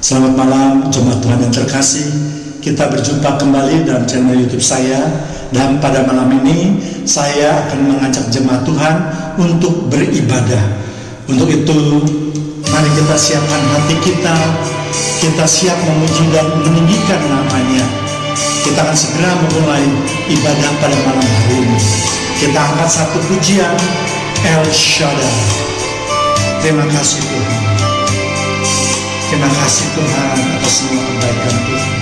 Selamat malam jemaat Tuhan yang terkasih. Kita berjumpa kembali dalam channel YouTube saya. Dan pada malam ini saya akan mengajak jemaat Tuhan untuk beribadah. Untuk itu mari kita siapkan hati kita. Kita siap memuji dan meninggikan namanya. Kita akan segera memulai ibadah pada malam hari ini. Kita angkat satu pujian, El Shaddai. Terima kasih Tuhan. Terima kasih Tuhan atas semua kebaikan Tuhan.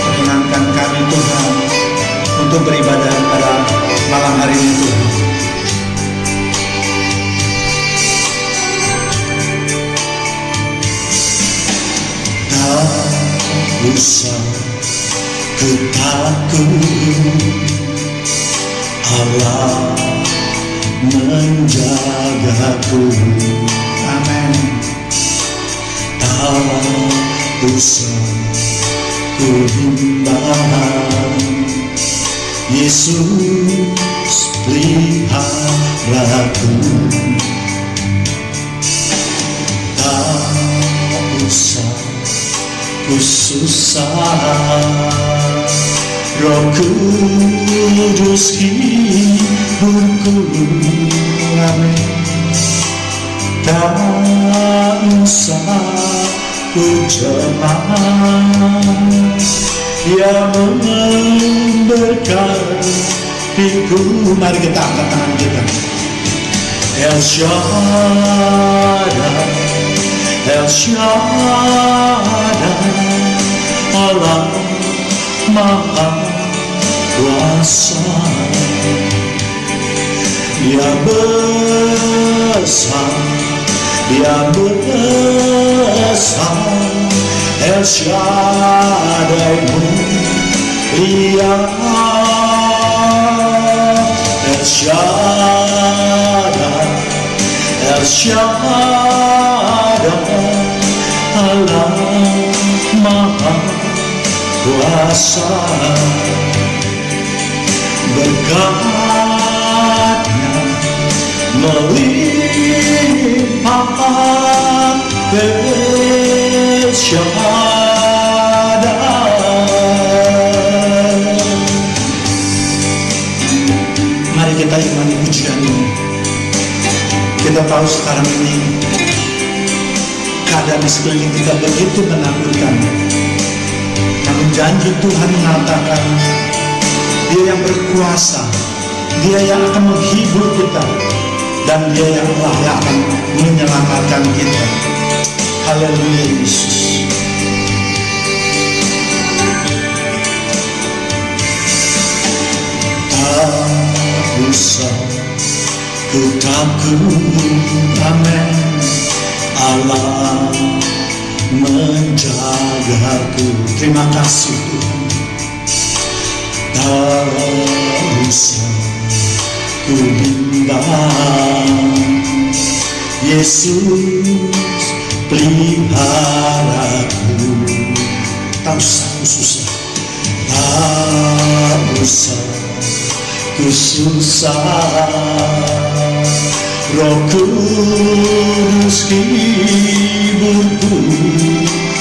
Perkenankan kami Tuhan untuk beribadah pada malam hari ini Tuhan. Tak usah ku takut, Allah menjagaku. Amin. Tak usah ku bimbang, Yesus peliharaku. Tak usah ku susah, Roh Kudus hiburku. Amin. Tak usah ku cemas, Dia memberkatiku. Mari kita angkat tangan kita. El Shaddai, El Shaddai, Allah Maha Kuasa. Dia besar, Dia besar, El Shaddai mulia, El Shaddai, El Shaddai, Allah Maha Kuasa. Berkatnya melimpah, El Shaddai. Mari kita imani pujian ini. Kita tahu sekarang ini keadaan di sekeliling kita begitu menakutkan. Namun janji Tuhan mengatakan Dia yang berkuasa, Dia yang akan menghibur kita, dan Dia yang akan menyelamatkan kita. Haleluya Yesus. Tak usah ku takut, amin, Allah menjagaku. Terima kasih Tuhan. Tak usah ku bimbang, Yesus peliharaku. Tak usah ku susah, tak usah ku susah, Roh Kudus hiburku.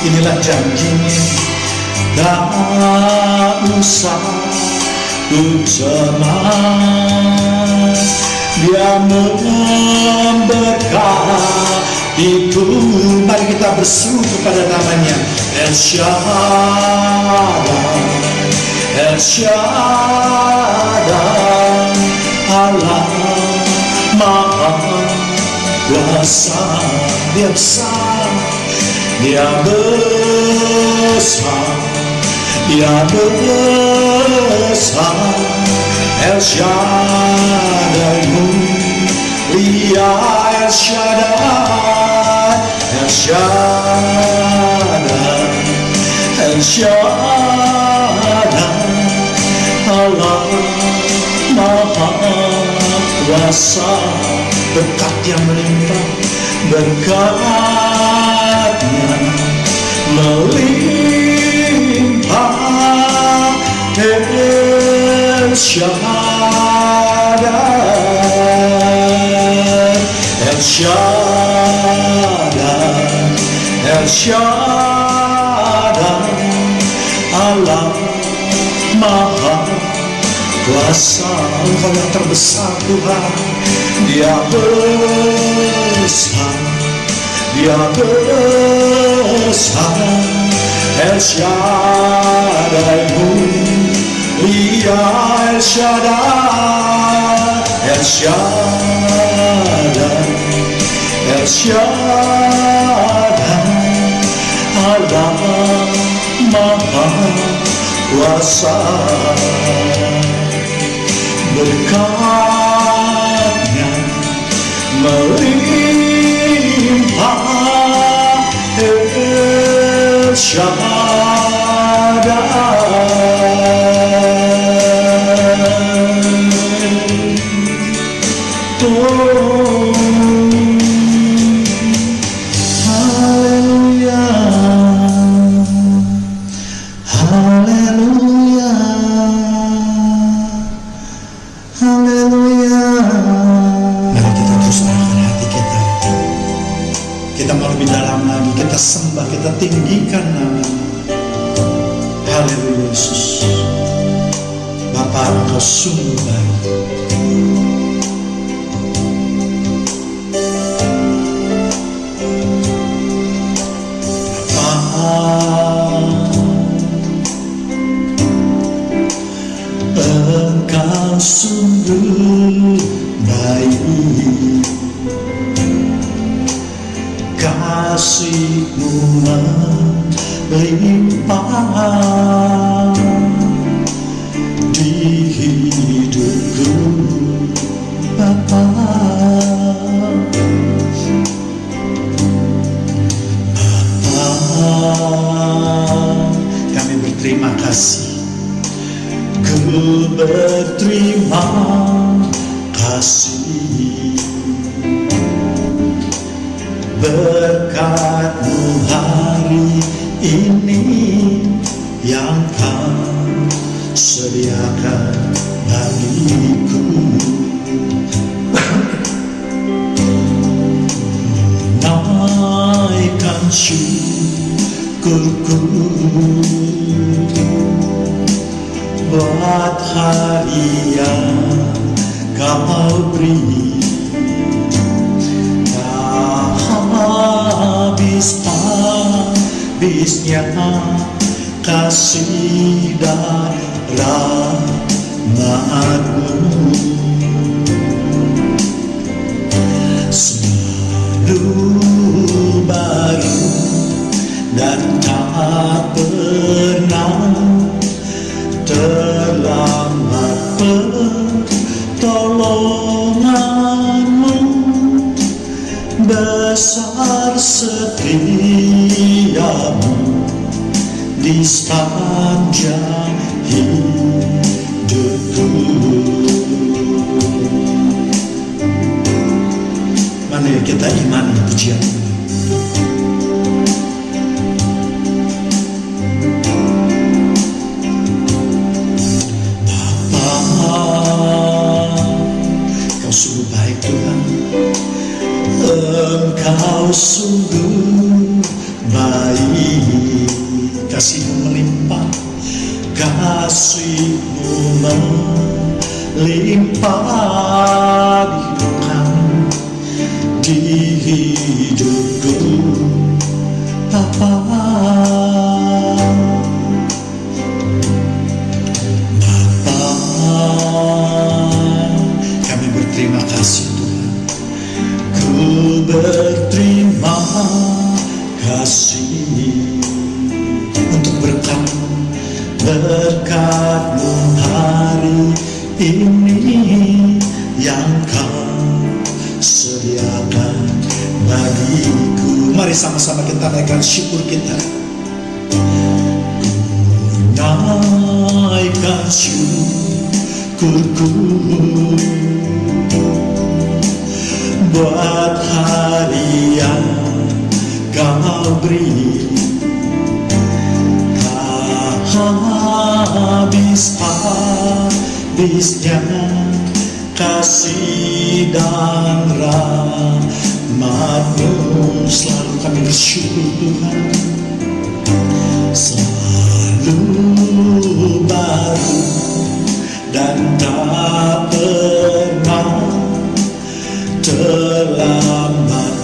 Inilah janjinya. Tak usah ku cemas, Dia memberkatiku. Mari kita berseru kepada namanya, El Shaddai, El Shaddai, Allah Maha Kuasa. Dia besar, Dia besar, Dia besar, El Shaddai mulia, El Shaddai, El Shaddai, El Shaddai, Allah Maha Kuasa. Berkat yang melimpah, berkatnya melimpah, El Shaddai, El Shaddai, Shaddai, Allah Maha Kuasa. Engkau yang terbesar Tuhan, Dia besar, Dia besar. El Shaddai mulia, El Shaddai, El Shaddai, El Shaddai, Allah Maha Kuasa. Berkatnya melimpah, El Shaddai. Oh, haleluya, haleluya, haleluya. Mari kita terus arahkan hati kita. Kita mau lebih dalam lagi, kita sembah, kita tinggikan nama-Mu. Haleluya Yesus. Bapa, Engkau sungguh baik. Engkau sungguh baik, kasih-Mu melimpah di hidupku, Bapa. Kami berterima kasih. Ku berterima kasih, berkat-Mu hari ini yang Kau sediakan bagiku. Naikkan syukurku buat hari yang Kau beri. Tak habis-habisnya kasih dan rahmat-Mu, selalu baru dan tak pernah terlambat pertolongan-Mu. Besar setia-Mu di sepanjang hidupku. Mari kita imani pujian ini. Kau sungguh baik Tuhan, Engkau sungguh baik, kasih-Mu melimpah, kasih-Mu melimpah di hidupku, Bapa. Kami berterima kasih Tuhan, ku berterima kasih untuk berkat-Mu hari ini yang Kau sediakan bagiku. Mari sama-sama kita naikkan syukur kita. Naikkan syukurku buat hari yang Kau beri. Habis-habisnya kasih dan rahmat Rahmat-Mu selalu kami bersyukur Tuhan, selalu baru dan tak pernah terlambat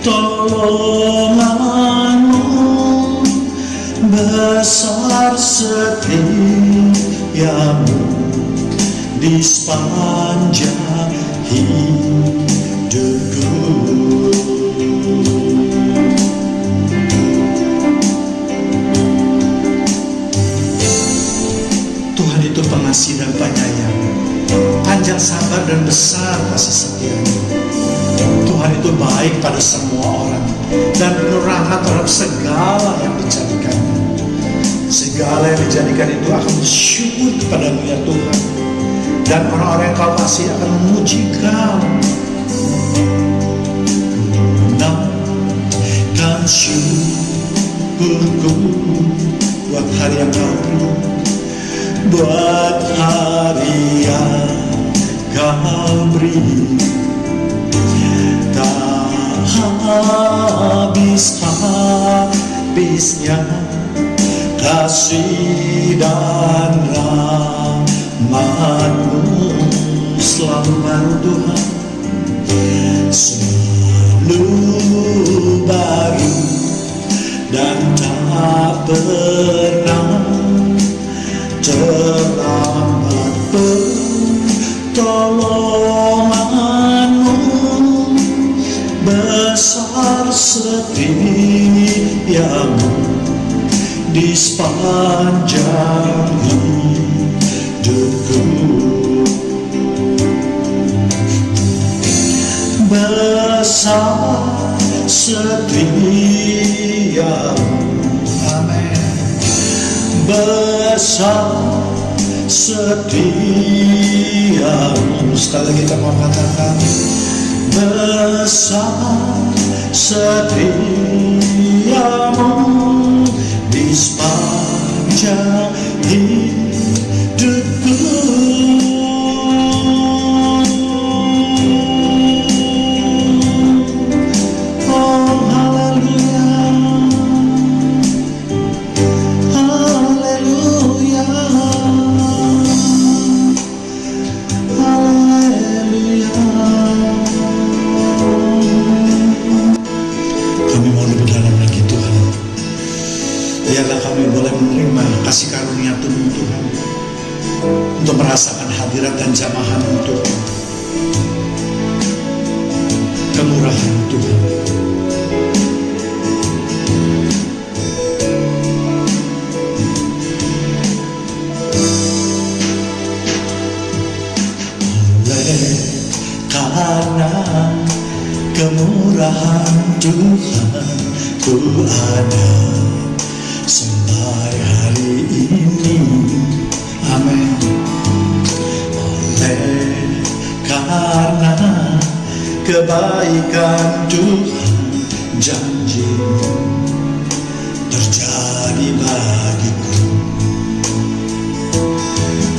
pertolongan-Mu, besar setia-Mu di sepanjang hidupku. Tuhan itu pengasih dan penyayang, panjang sabar dan besar kasih setia-Nya. Tuhan itu baik pada semua orang dan penuh rahmat terhadap segala yang dijadikannya. Segala yang dijadikan itu akan bersyukur kepada-Mu ya Tuhan, dan orang-orang yang Kau kasih akan memuji Kau. Naikkan syukurku buat hari yang Kau beri, buat hari yang Kau beri. Tak habis-habisnya kasih dan rahmat-Mu selalu baru Tuhan, selalu baru dan tak pernah terlambat pertolongan-Mu, besar setia-Mu di sepanjang hidupku. Besar setia-Mu, amin. Besar setia-Mu, sekali lagi kita mau katakan, besar setia-Mu di sepanjang hidupku. Oh haleluya, haleluya, haleluya. Kami mau lebih dalam lagi Tuhan. Biarlah kami boleh menerima kasih karunia Tuhan, Tuhan, untuk merasakan hadirat dan jamahan-Mu Tuhan, kemurahan Tuhan. Oleh karena kemurahan Tuhan, ku ada sampai hari ini, amin. Oleh karena kebaikan Tuhan, janji-Mu terjadi bagiku.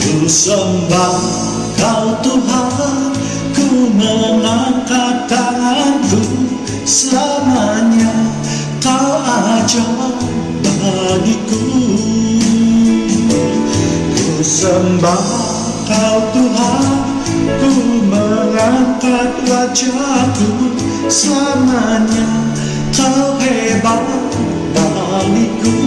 Ku sembah Kau Tuhan, ku mengangkat tanganku, selamanya Kau ajar bagiku. Ku sembah Kau Tuhan, ku mengangkat wajahku, selamanya Kau hebat bagiku.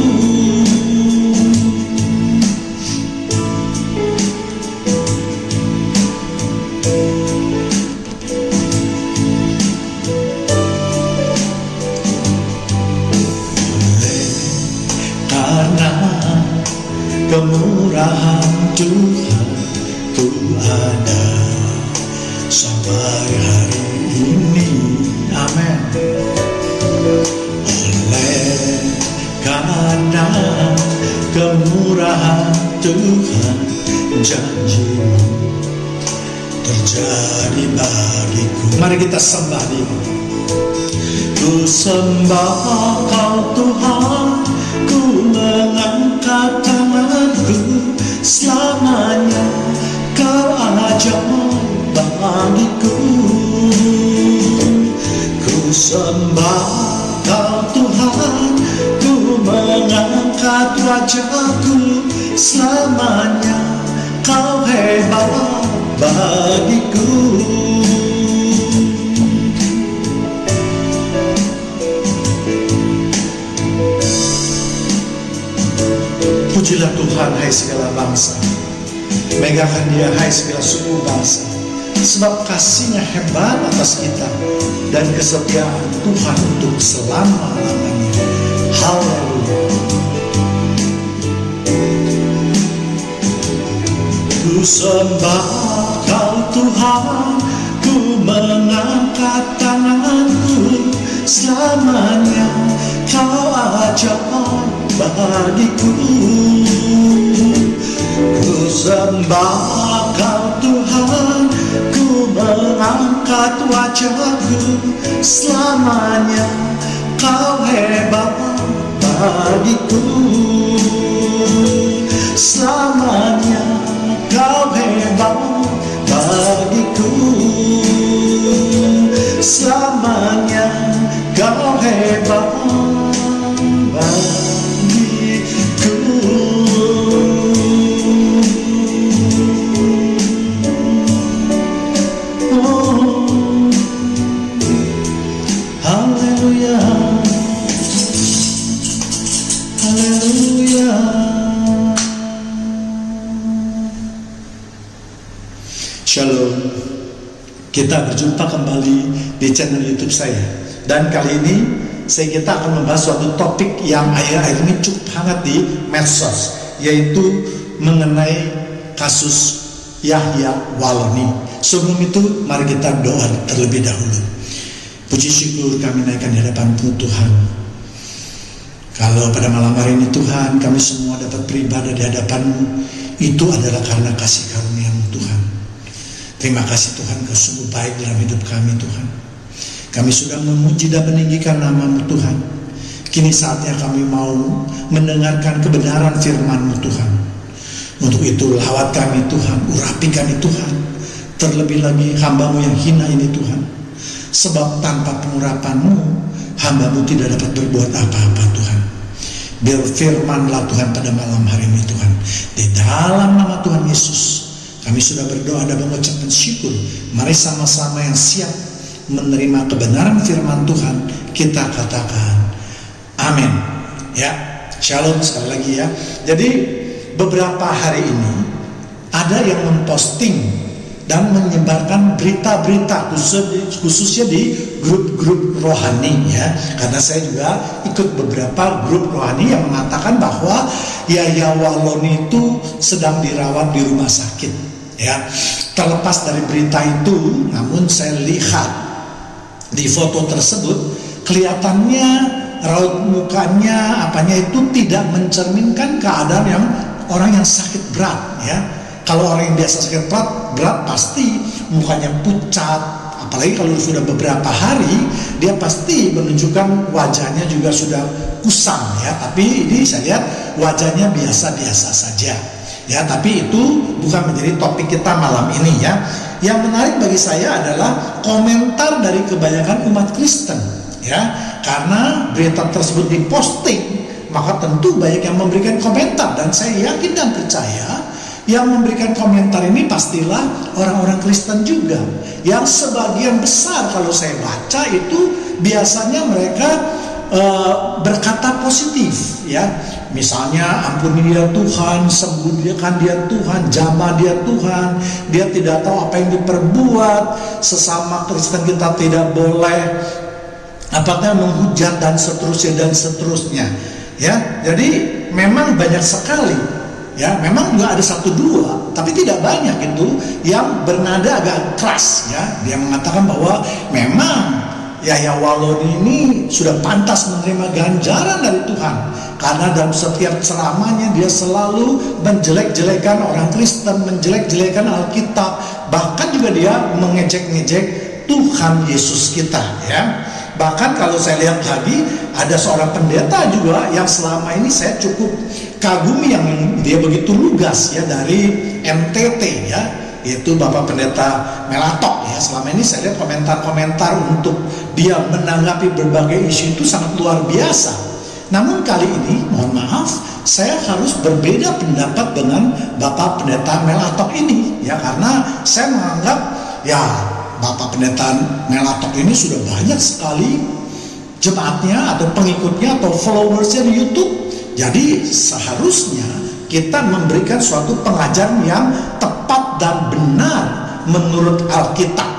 Kemurahan Tuhan, ku ada sampai hari ini, amin. Oleh karena kemurahan Tuhan, janji-Mu terjadi bagiku. Mari kita sembah Dia. Ku sembah Kau Tuhan, ku mengangkat tanganku, selamanya Kau ajar bagiku. mengangkat wajahku selamanya. Kau hebat bagiku. Pujilah Tuhan hai segala bangsa, megahkan Dia hai segala suku bangsa, sebab kasih-Nya hebat atas kita dan kesetiaan Tuhan untuk selama-lamanya. Haleluya. Ku sembah Kau Tuhan, ku mengangkat tanganku selamanya. Kau ajaib bagiku. Ku sembah Kau Tuhan, ku mengangkat wajahku selamanya. Kau hebat bagiku selamanya. Kau hebat bagiku selamanya. Kau hebat bagiku. Oh, haleluya, haleluya. Shalom. Kita berjumpa kembali di channel YouTube saya. Dan kali ini kita akan membahas suatu topik yang akhir-akhir ini cukup hangat di medsos, yaitu mengenai kasus Yahya Waloni. Sebelum itu, mari kita doa terlebih dahulu. Puji syukur kami naikkan di hadapan-Mu Tuhan. Kalau pada malam hari ini Tuhan, kami semua dapat beribadah di hadapan-Mu, itu adalah karena kasih karunia-Mu Tuhan. Terima kasih Tuhan, Kau sungguh baik dalam hidup kami Tuhan. Kami sudah memuji dan meninggikan nama-Mu Tuhan. Kini saatnya kami mau mendengarkan kebenaran firman-Mu Tuhan. Untuk itu lawat kami Tuhan, urapi kami Tuhan. Terlebih lagi hamba-Mu yang hina ini Tuhan. Sebab tanpa pengurapan-Mu, hamba-Mu tidak dapat berbuat apa-apa Tuhan. Biar firman-Lah Tuhan pada malam hari ini Tuhan. Di dalam nama Tuhan Yesus, kami sudah berdoa dan mengucapkan syukur. Mari sama-sama yang siap menerima kebenaran firman Tuhan, kita katakan amin. Ya, shalom sekali lagi ya. Jadi beberapa hari ini ada yang memposting dan menyebarkan berita-berita khususnya di grup-grup rohani ya. Karena saya juga ikut beberapa grup rohani yang mengatakan bahwa Yahya Waloni itu sedang dirawat di rumah sakit. Ya, terlepas dari berita itu, namun saya lihat di foto tersebut kelihatannya raut mukanya itu tidak mencerminkan keadaan yang orang yang sakit berat ya. Kalau orang yang biasa sakit berat pasti mukanya pucat, apalagi kalau sudah beberapa hari dia pasti menunjukkan wajahnya juga sudah kusam ya. Tapi ini saya lihat wajahnya biasa-biasa saja. Ya, tapi itu bukan menjadi topik kita malam ini ya. Yang menarik bagi saya adalah komentar dari kebanyakan umat Kristen ya. Karena berita tersebut diposting, maka tentu banyak yang memberikan komentar. Dan saya yakin dan percaya yang memberikan komentar ini pastilah orang-orang Kristen juga. Yang sebagian besar kalau saya baca itu biasanya mereka berkata positif ya. Misalnya ampuni dia Tuhan, sembuhkan dia Tuhan, jamah dia Tuhan. Dia tidak tahu apa yang diperbuat. Sesama Kristen kita tidak boleh menghujat dan seterusnya ya. Jadi memang banyak sekali ya. Memang juga ada satu dua, tapi tidak banyak itu yang bernada agak keras ya. Dia mengatakan bahwa memang Yahya Waloni ini sudah pantas menerima ganjaran dari Tuhan, karena dalam setiap ceramahnya dia selalu menjelek-jelekan orang Kristen, menjelek-jelekan Alkitab, bahkan juga dia mengejek-ngejek Tuhan Yesus kita ya. Bahkan kalau saya lihat lagi, ada seorang pendeta juga yang selama ini saya cukup kagumi, yang dia begitu lugas ya, dari NTT ya, yaitu Bapak Pendeta Melatok ya. Selama ini saya lihat komentar-komentar untuk dia menanggapi berbagai isu itu sangat luar biasa. Namun kali ini mohon maaf, saya harus berbeda pendapat dengan Bapak Pendeta Melatok ini, ya, karena saya menganggap ya Bapak Pendeta Melatok ini sudah banyak sekali jemaatnya atau pengikutnya atau followersnya di YouTube. Jadi seharusnya kita memberikan suatu pengajaran yang tepat dan benar menurut Alkitab,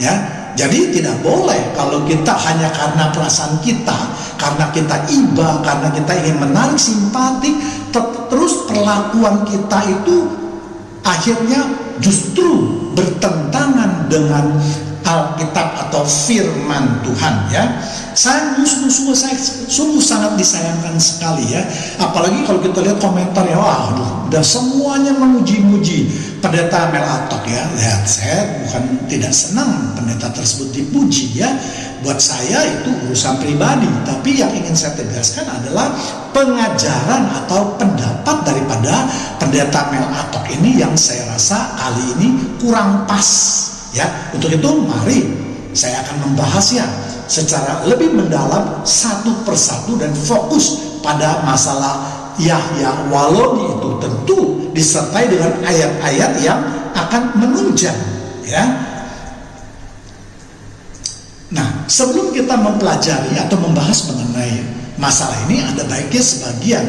ya. Jadi tidak boleh kalau kita hanya karena perasaan kita, karena kita iba, karena kita ingin menarik simpatik, terus perlakuan kita itu akhirnya justru bertentangan dengan Alkitab atau firman Tuhan, ya. Saya sungguh sangat disayangkan sekali, ya. Apalagi kalau kita lihat komentar, ya, wah, udah semuanya memuji-muji pendeta Melatok, ya. Lihat, saya bukan tidak senang pendeta tersebut dipuji, ya. Buat saya itu urusan pribadi, tapi yang ingin saya tegaskan adalah pengajaran atau pendapat daripada pendeta Melatok ini yang saya rasa kali ini kurang pas, ya. Untuk itu mari saya akan membahasnya secara lebih mendalam satu persatu dan fokus pada masalah Yahya Waloni itu, tentu disertai dengan ayat-ayat yang akan menunjang, ya. Nah, sebelum kita mempelajari atau membahas mengenai masalah ini, ada baiknya sebagian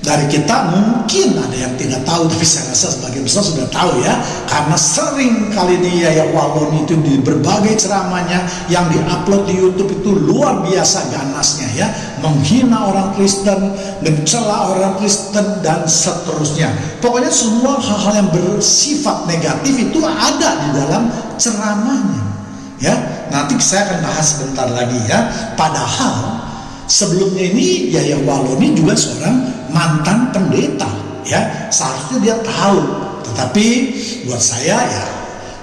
dari kita mungkin ada yang tidak tahu, tapi saya rasa sebagian besar sudah tahu, ya, karena sering kali ini Yahya Waloni itu di berbagai ceramahnya yang diupload di YouTube itu luar biasa ganasnya, ya, menghina orang Kristen, mencela orang Kristen dan seterusnya. Pokoknya semua hal-hal yang bersifat negatif itu ada di dalam ceramahnya, ya. Nanti saya akan bahas sebentar lagi, ya. Padahal sebelumnya ini Yahya Waloni juga seorang mantan pendeta, ya. Seharusnya dia tahu, tetapi buat saya, ya,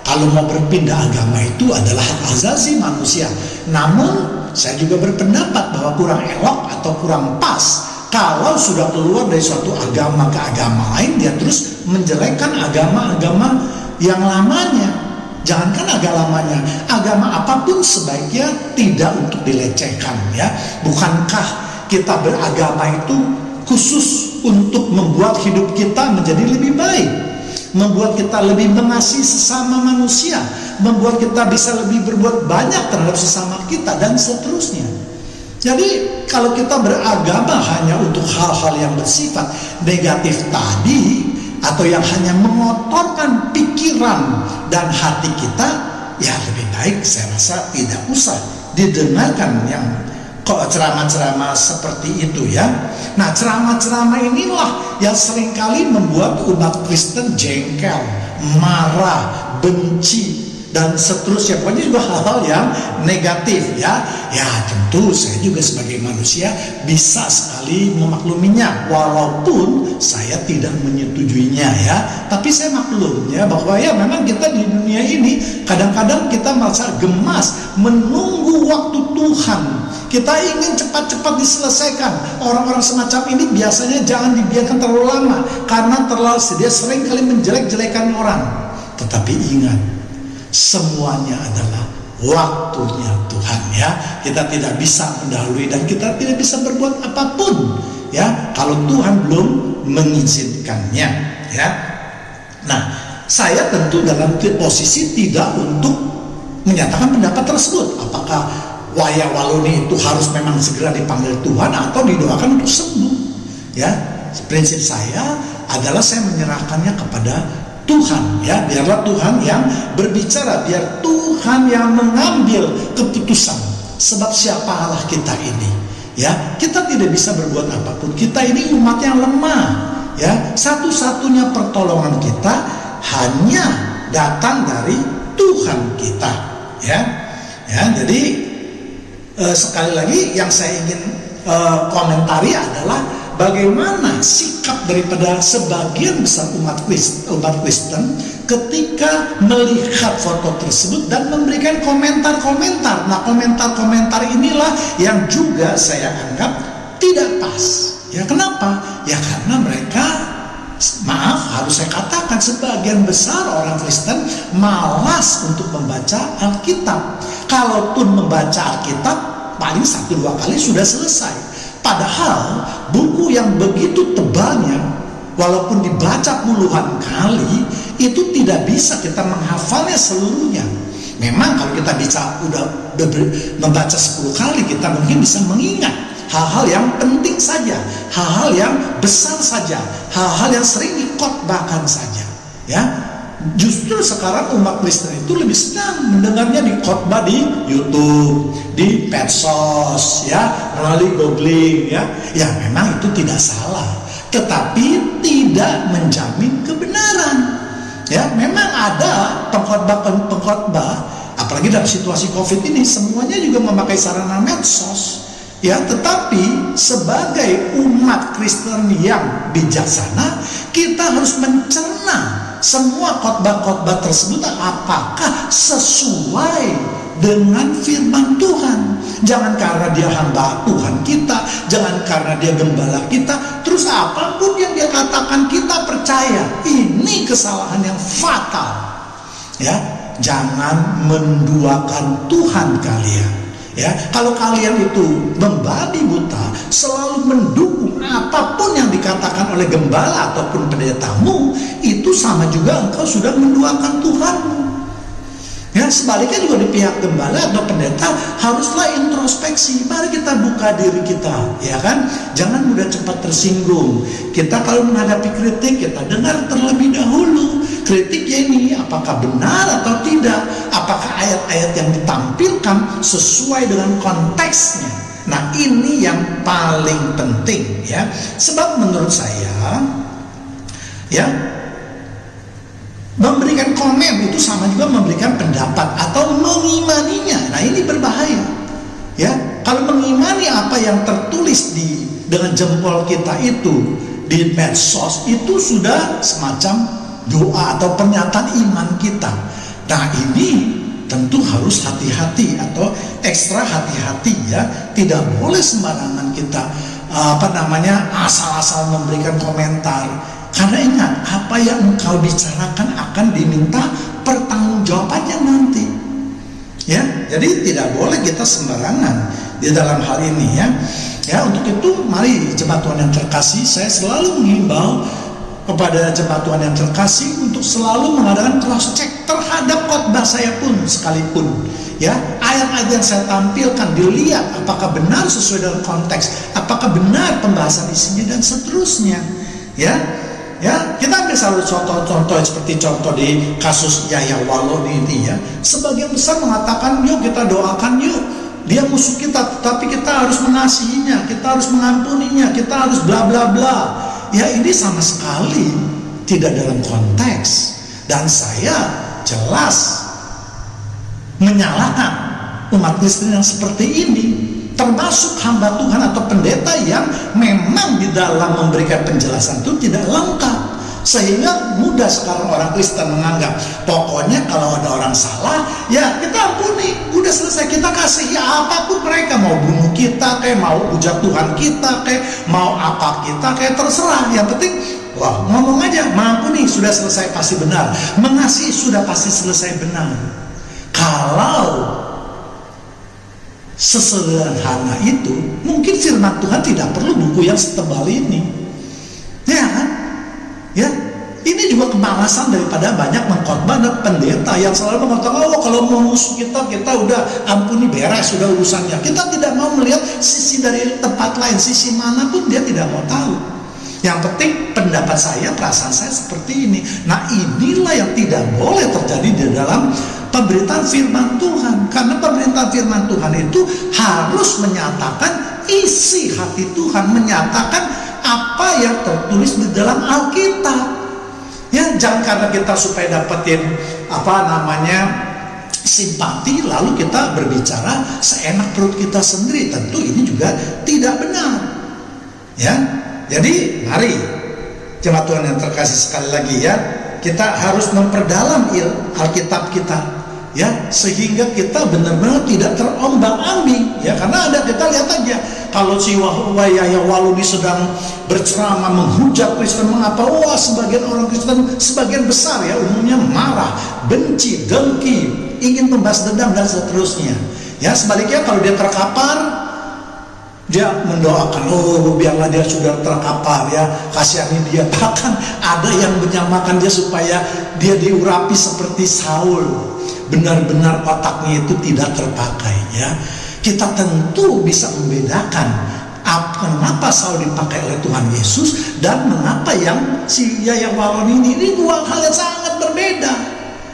kalau mau berpindah agama itu adalah hak asasi manusia. Namun saya juga berpendapat bahwa kurang elok atau kurang pas kalau sudah keluar dari suatu agama ke agama lain, dia terus menjelekkan agama-agama yang lamanya. Jangankan agama apapun sebaiknya tidak untuk dilecehkan, ya. Bukankah kita beragama itu khusus untuk membuat hidup kita menjadi lebih baik, membuat kita lebih mengasihi sesama manusia, membuat kita bisa lebih berbuat banyak terhadap sesama kita dan seterusnya. Jadi kalau kita beragama hanya untuk hal-hal yang bersifat negatif tadi, atau yang hanya mengotorkan pikiran dan hati kita, ya lebih baik saya rasa tidak usah didengarkan yang ceramah-ceramah seperti itu, ya. Nah, ceramah-ceramah inilah yang seringkali membuat umat Kristen jengkel, marah, benci dan seterusnya. Pokoknya juga hal-hal yang negatif, ya. Ya tentu saya juga sebagai manusia bisa sekali memakluminya, walaupun saya tidak menyetujuinya, ya. Tapi saya maklum, ya, bahwa ya memang kita di dunia ini kadang-kadang kita merasa gemas menunggu waktu Tuhan. Kita ingin cepat-cepat diselesaikan. Orang-orang semacam ini biasanya jangan dibiarkan terlalu lama, karena dia sering kali menjelek-jelekan orang. Tetapi ingat, semuanya adalah waktunya Tuhan, ya. Kita tidak bisa mendahului dan kita tidak bisa berbuat apapun, ya, kalau Tuhan belum mengizinkannya, ya. Nah, saya tentu dalam posisi tidak untuk menyatakan pendapat tersebut. Apakah Yahya Waloni itu harus memang segera dipanggil Tuhan atau didoakan untuk sembuh, ya. Prinsip saya adalah saya menyerahkannya kepada Tuhan, ya. Biarlah Tuhan yang berbicara, biar Tuhan yang mengambil keputusan. Sebab siapa Allah kita ini, ya. Kita tidak bisa berbuat apapun. Kita ini umat yang lemah, ya. Satu-satunya pertolongan kita hanya datang dari Tuhan kita, ya. Ya, jadi sekali lagi yang saya ingin komentari adalah bagaimana sikap daripada sebagian besar umat Kristen ketika melihat foto tersebut dan memberikan komentar-komentar. Nah, komentar-komentar inilah yang juga saya anggap tidak pas. Ya, kenapa? Ya karena mereka, maaf harus saya katakan, sebagian besar orang Kristen malas untuk membaca Alkitab. Kalaupun membaca Alkitab paling 1-2 kali sudah selesai. Padahal buku yang begitu tebalnya, walaupun dibaca puluhan kali, itu tidak bisa kita menghafalnya seluruhnya. Memang kalau kita udah membaca 10 kali, kita mungkin bisa mengingat hal-hal yang penting saja, hal-hal yang besar saja, hal-hal yang sering dikhotbahkan saja. Ya, justru sekarang umat Kristen itu lebih senang mendengarnya di khotbah di YouTube, di medsos, ya, melalui googling, ya. Ya, memang itu tidak salah, tetapi tidak menjamin kebenaran. Ya, memang ada pengkhotbah, apalagi dalam situasi COVID ini, semuanya juga memakai sarana medsos. Ya, tetapi sebagai umat Kristen yang bijaksana, kita harus mencerna semua khotbah-khotbah tersebut apakah sesuai dengan firman Tuhan. Jangan karena dia hamba Tuhan kita, jangan karena dia gembala kita, terus apapun yang dia katakan kita percaya. Ini kesalahan yang fatal. Ya, jangan menduakan Tuhan kalian. Ya, kalau kalian itu membabi buta, selalu mendukung apapun yang dikatakan oleh gembala ataupun pendetamu, itu sama juga engkau sudah menduakan Tuhanmu. Ya, sebaliknya juga di pihak gembala atau pendeta haruslah introspeksi. Mari kita buka diri kita, ya kan? Jangan mudah cepat tersinggung. Kita kalau menghadapi kritik, kita dengar terlebih dahulu kritiknya ini apakah benar atau tidak, apakah ayat-ayat yang ditampilkan sesuai dengan konteksnya. Nah, ini yang paling penting, ya. Sebab menurut saya, ya, memberikan komen itu sama juga memberikan pendapat atau mengimaninya. Nah, ini berbahaya. Ya, kalau mengimani apa yang tertulis dengan jempol kita itu di medsos, itu sudah semacam doa atau pernyataan iman kita. Nah, ini tentu harus hati-hati atau ekstra hati-hati, ya. Tidak boleh sembarangan kita asal-asal memberikan komentar. Karena ingat, apa yang engkau bicarakan akan diminta pertanggungjawabannya nanti. Ya, jadi tidak boleh kita sembarangan di dalam hal ini, ya. Ya, untuk itu mari jemaat Tuhan yang terkasih, saya selalu mengimbau kepada jemaat Tuhan yang terkasih untuk selalu mengadakan cross check terhadap khotbah saya pun sekalipun. Ya, ayat-ayat yang saya tampilkan dilihat apakah benar sesuai dengan konteks, apakah benar pembahasan isinya dan seterusnya. Ya. Ya, kita ambil selalu contoh-contoh seperti contoh di kasus Yahya Walu ini, ya. Sebagian besar mengatakan, yuk kita doakan yuk. Dia musuh kita, tapi kita harus mengasihinya, kita harus mengampuninya, kita harus bla bla bla. Ya, ini sama sekali tidak dalam konteks. Dan saya jelas menyalahkan umat Kristen yang seperti ini, termasuk hamba Tuhan atau pendeta yang memang di dalam memberikan penjelasan itu tidak lengkap, sehingga mudah sekarang orang Kristen menganggap pokoknya kalau ada orang salah ya kita ampuni, udah selesai, kita kasih ya apapun mereka, mau bunuh kita kayak, mau hujat Tuhan kita kayak, mau apa kita kayak, terserah, yang penting wah ngomong aja, mengampuni sudah selesai pasti benar, mengasihi sudah pasti selesai benar. Kalau sesederhana itu, mungkin firman Tuhan tidak perlu buku yang setebal ini. Ya kan? Ya, ini juga kemalasan daripada banyak mengkhotbah dan pendeta yang selalu mengatakan, oh kalau mau musuh kita udah ampuni, beres, sudah urusannya. Kita tidak mau melihat sisi dari tempat lain, sisi manapun dia tidak mau tahu. Yang penting pendapat saya, perasaan saya seperti ini. Nah, inilah yang tidak boleh terjadi di dalam pemberitaan firman Tuhan. Karena pemberitaan firman Tuhan itu harus menyatakan isi hati Tuhan, menyatakan apa yang tertulis di dalam Alkitab. Ya, jangan karena kita supaya dapetin simpati lalu kita berbicara seenak perut kita sendiri. Tentu ini juga tidak benar. Ya. Jadi mari jemaat Tuhan yang terkasih, sekali lagi ya, kita harus memperdalam Alkitab kita, ya, sehingga kita benar-benar tidak terombang-ambing, ya. Karena kita lihat aja, kalau si Yahya Walu sedang berceramah menghujat Kristen, mengapa? Wah, sebagian orang Kristen, sebagian besar ya, umumnya marah, benci, dengki, ingin membalas dendam dan seterusnya. Ya, sebaliknya kalau dia terkapar Dia mendoakan, oh biarlah dia sudah terkapar ya, kasihani dia. Bahkan ada yang menyamakan dia supaya dia diurapi seperti Saul. Benar-benar otaknya itu tidak terpakai ya. Kita tentu bisa membedakan kenapa Saul dipakai oleh Tuhan Yesus dan mengapa yang si Yaya Walon ini dua hal yang sangat berbeda.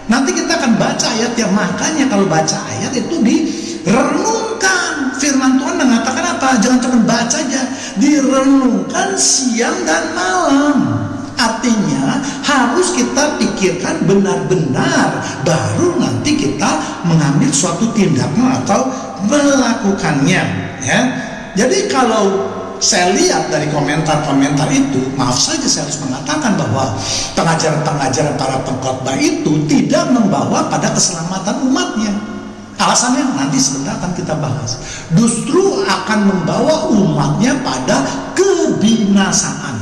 Nanti kita akan baca ayat ya, makanya kalau baca ayat itu direnungkan. Firman Tuhan mengatakan apa? Jangan cuma baca aja, direnungkan siang dan malam. Artinya harus kita pikirkan benar-benar, baru nanti kita mengambil suatu tindakan atau melakukannya ya. Jadi kalau saya lihat dari komentar-komentar itu, maaf saja saya harus mengatakan bahwa pengajaran-pengajaran para pengkhotbah itu tidak membawa pada keselamatan umatnya. Alasannya nanti sebentar akan kita bahas. Justru akan membawa umatnya pada kebinasaan.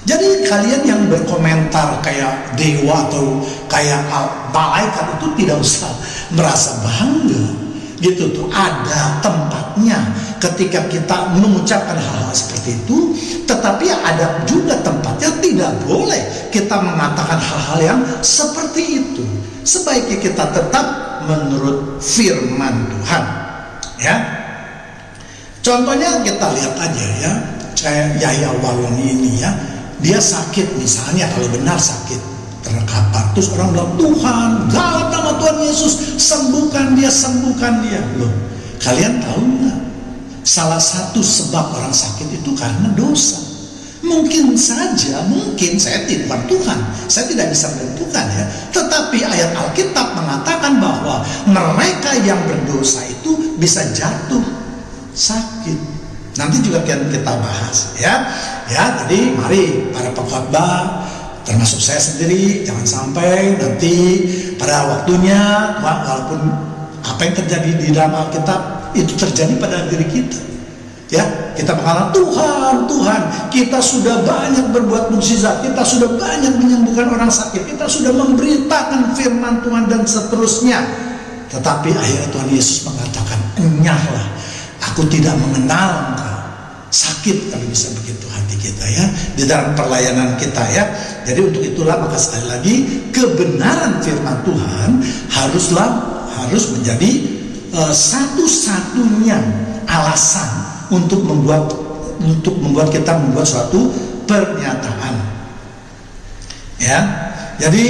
Jadi kalian yang berkomentar kayak dewa atau kayak malaikat itu tidak usah merasa bangga. Gitu tuh, ada tempatnya ketika kita mengucapkan hal-hal seperti itu, tetapi ada juga tempatnya tidak boleh kita mengatakan hal-hal yang seperti itu. Sebaiknya kita tetap menurut firman Tuhan ya. Contohnya kita lihat aja ya, kayak Yahya Walon ini ya, dia sakit misalnya, kalau benar sakit terkapar, terus orang bilang, Tuhan, dalam nama Tuhan Yesus sembuhkan dia. Loh, kalian tahu nggak? Salah satu sebab orang sakit itu karena dosa. Mungkin saja, mungkin saya bukan Tuhan, saya tidak bisa menentukan ya. Tetapi ayat Alkitab mengatakan bahwa mereka yang berdosa itu bisa jatuh sakit. Nanti juga kita bahas ya. Ya, jadi mari para pengkhotbah, termasuk saya sendiri, jangan sampai nanti pada waktunya, walaupun apa yang terjadi di dalam Alkitab itu terjadi pada diri kita ya, kita mengatakan Tuhan, kita sudah banyak berbuat mukjizat, kita sudah banyak menyembuhkan orang sakit, kita sudah memberitakan firman Tuhan dan seterusnya. Tetapi akhirnya Tuhan Yesus mengatakan, enyahlah, aku tidak mengenal engkau. Sakit kalau bisa begitu hati kita ya, di dalam pelayanan kita ya. Jadi untuk itulah maka sekali lagi kebenaran firman Tuhan harus menjadi satu-satunya alasan untuk membuat kita membuat suatu pernyataan ya. Jadi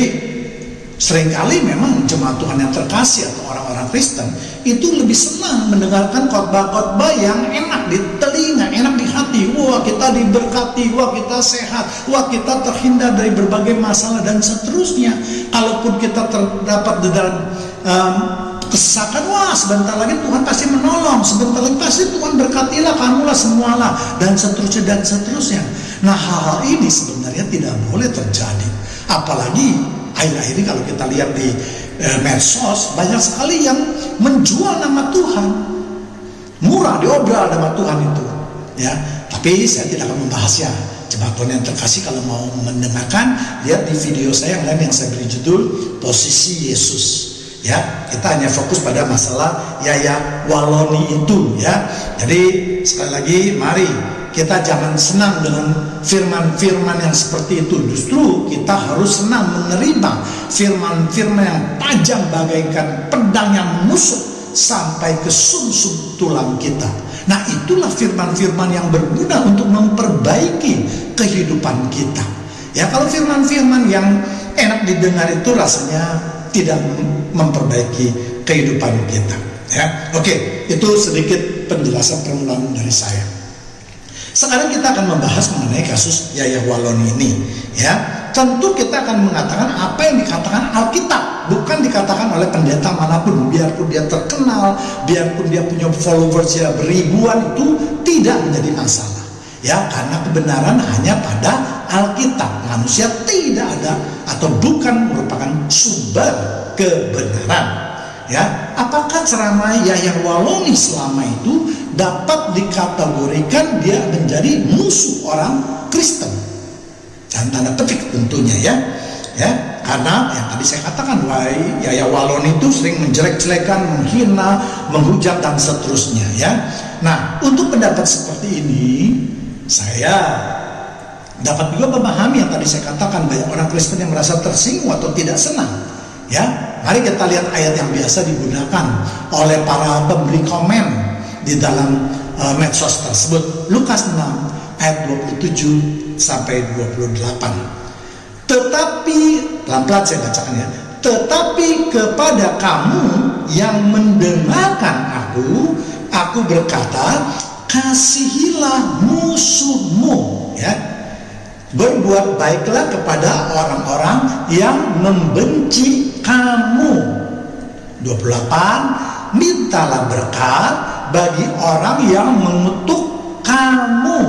seringkali memang jemaat Tuhan yang terkasih atau orang-orang Kristen itu lebih senang mendengarkan khotbah-khotbah yang enak di telinga, enak di hati. Wah, kita diberkati, wah kita sehat, wah kita terhindar dari berbagai masalah dan seterusnya. Kalaupun kita terdapat di dalam kesesakan, wah sebentar lagi Tuhan pasti menolong, sebentar lagi pasti Tuhan berkatilah, kamulah semualah, dan seterusnya. Nah, hal-hal ini sebenarnya tidak boleh terjadi. Apalagi akhir-akhir ini kalau kita lihat di medsos, banyak sekali yang menjual nama Tuhan, murah diobral nama Tuhan itu ya. Tapi saya tidak akan membahasnya. Jemaat Tuhan yang terkasih, kalau mau mendengarkan, lihat di video saya yang lain yang saya beri judul Posisi Yesus ya. Kita hanya fokus pada masalah Yahya Waloni itu ya. Jadi sekali lagi, mari kita jangan senang dengan firman-firman yang seperti itu. Justru kita harus senang menerima firman-firman yang tajam bagaikan pedang yang menusuk sampai ke sumsum tulang kita. Nah, itulah firman-firman yang berguna untuk memperbaiki kehidupan kita ya. Kalau firman-firman yang enak didengar itu rasanya tidak memperbaiki kehidupan kita ya. Oke, itu sedikit penjelasan permulaan dari saya. Sekarang kita akan membahas mengenai kasus Yahya Walon ini ya. Tentu kita akan mengatakan apa yang dikatakan Alkitab, bukan dikatakan oleh pendeta manapun. Biarpun dia terkenal, biarpun dia punya followers ya beribuan, itu tidak menjadi masalah ya, karena kebenaran hanya pada Alkitab. Manusia tidak ada atau bukan merupakan sumber kebenaran ya. Apakah ceramah Yahya Waloni selama itu dapat dikategorikan dia menjadi musuh orang Kristen? Dan tanda petik tentunya ya. Ya, karena yang tadi saya katakan, Yaya Walon itu sering menjelek-jelekan, menghina, menghujat dan seterusnya ya. Nah, untuk pendapat seperti ini saya dapat juga memahami yang tadi saya katakan, banyak orang Kristen yang merasa tersinggung atau tidak senang ya. Mari kita lihat ayat yang biasa digunakan oleh para pemberi komen di dalam medsos tersebut. Lukas 6 ayat 27 sampai 28. Tetapi, pelan-pelan saya bacakan ya. Tetapi kepada kamu yang mendengarkan aku berkata, kasihilah musuhmu ya. Berbuat baiklah kepada orang-orang yang membenci kamu. 28. Mintalah berkat bagi orang yang mengutuk kamu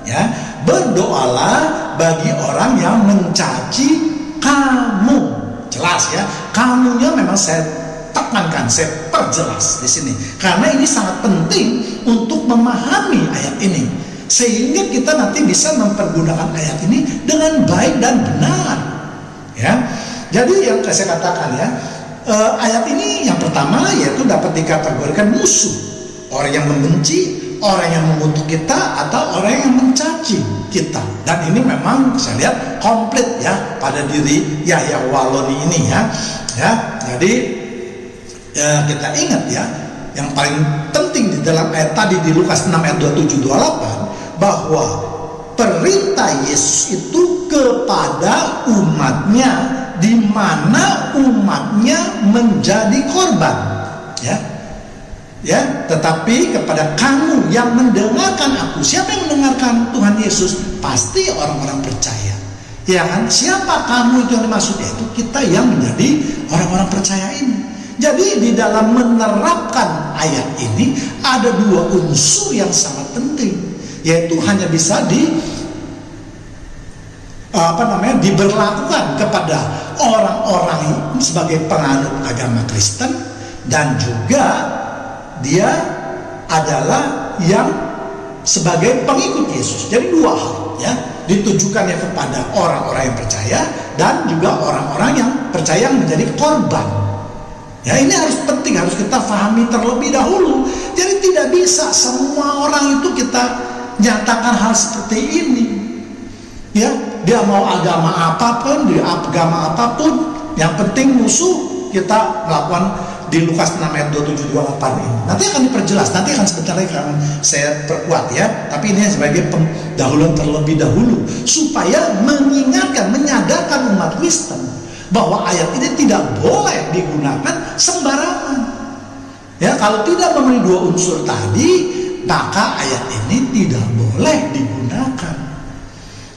ya. Berdoalah bagi orang yang mencaci kamu. Jelas ya, kamunya memang saya tekankan, saya perjelas di sini karena ini sangat penting untuk memahami ayat ini sehingga kita nanti bisa mempergunakan ayat ini dengan baik dan benar ya. Jadi yang saya katakan ya, ayat ini yang pertama yaitu dapat dikategorikan musuh, orang yang membenci, orang yang mengutuk kita, atau orang yang mencaci kita. Dan ini memang saya lihat komplit ya pada diri Yahya Waloni ini ya. Jadi kita ingat ya, yang paling penting di dalam ayat tadi di Lukas 6 ayat 27-28 bahwa perintah Yesus itu kepada umatnya, di mana umatnya menjadi korban ya, tetapi kepada kamu yang mendengarkan aku. Siapa yang mendengarkan Tuhan Yesus? Pasti orang-orang percaya ya kan. Siapa kamu itu yang dimaksud? Yaitu kita yang menjadi orang-orang percaya ini. Jadi di dalam menerapkan ayat ini ada dua unsur yang sangat penting, yaitu hanya bisa diberlakukan kepada orang-orang sebagai penganut agama Kristen, dan juga dia adalah yang sebagai pengikut Yesus. Jadi dua hal ya, ditujukannya kepada orang-orang yang percaya dan juga orang-orang yang percaya yang menjadi korban. Ya, ini harus penting, harus kita pahami terlebih dahulu. Jadi tidak bisa semua orang itu kita nyatakan hal seperti ini. Ya, dia mau agama apapun, di agama apapun, yang penting musuh kita melakukan. Di Lukas 6 ayat 27-28 ini nanti akan diperjelas, nanti akan sebentar lagi akan saya perkuat ya, tapi ini sebagai pendahuluan terlebih dahulu supaya mengingatkan, menyadarkan umat Kristen bahwa ayat ini tidak boleh digunakan sembarangan ya. Kalau tidak memenuhi dua unsur tadi, maka ayat ini tidak boleh digunakan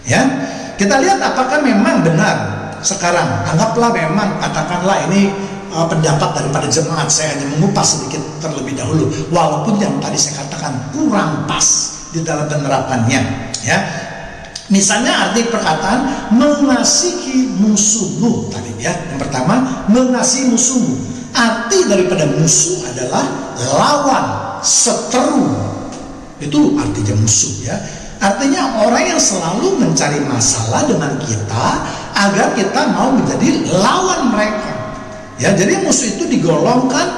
ya. Kita lihat apakah memang benar sekarang. Anggaplah memang, katakanlah ini pendapat daripada jemaat, saya hanya mengupas sedikit terlebih dahulu, walaupun yang tadi saya katakan kurang pas di dalam penerapannya ya. Misalnya arti perkataan mengasihi musuhmu tadi ya. Yang pertama, mengasihi musuhmu. Arti daripada musuh adalah lawan, seteru. Itu artinya musuh ya. Artinya orang yang selalu mencari masalah dengan kita agar kita mau menjadi lawan mereka. Ya, jadi musuh itu digolongkan,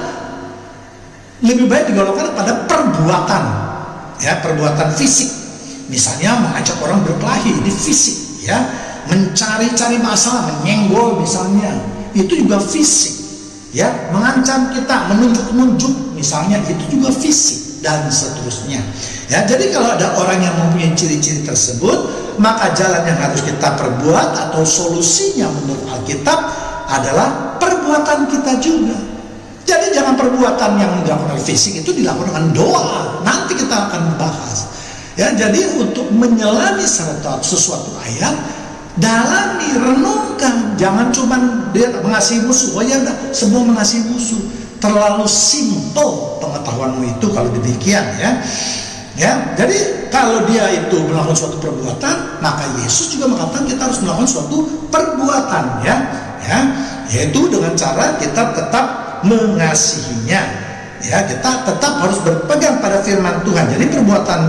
lebih baik digolongkan pada perbuatan, ya, perbuatan fisik. Misalnya mengajak orang berkelahi, ini fisik, ya. Mencari-cari masalah, menyenggol misalnya, itu juga fisik, ya. Mengancam kita, menunjuk-nunjuk, misalnya, itu juga fisik dan seterusnya. Ya, jadi kalau ada orang yang mempunyai ciri-ciri tersebut, maka jalan yang harus kita perbuat atau solusinya menurut Alkitab adalah perbuatan kita juga. Jadi jangan perbuatan yang dilakukan oleh fisik itu dilakukan dengan doa. Nanti kita akan bahas. Ya, jadi untuk menyelami sesuatu ayat, dalami, renungkan. Jangan cuma dia mengasihi musuh. Oh ya udah, semua mengasihi musuh. Terlalu simple pengetahuanmu itu kalau demikian ya. Ya, jadi kalau dia itu melakukan suatu perbuatan, maka Yesus juga mengatakan kita harus melakukan suatu perbuatan ya, yaitu dengan cara kita tetap mengasihinya. Ya, kita tetap harus berpegang pada firman Tuhan. Jadi perbuatan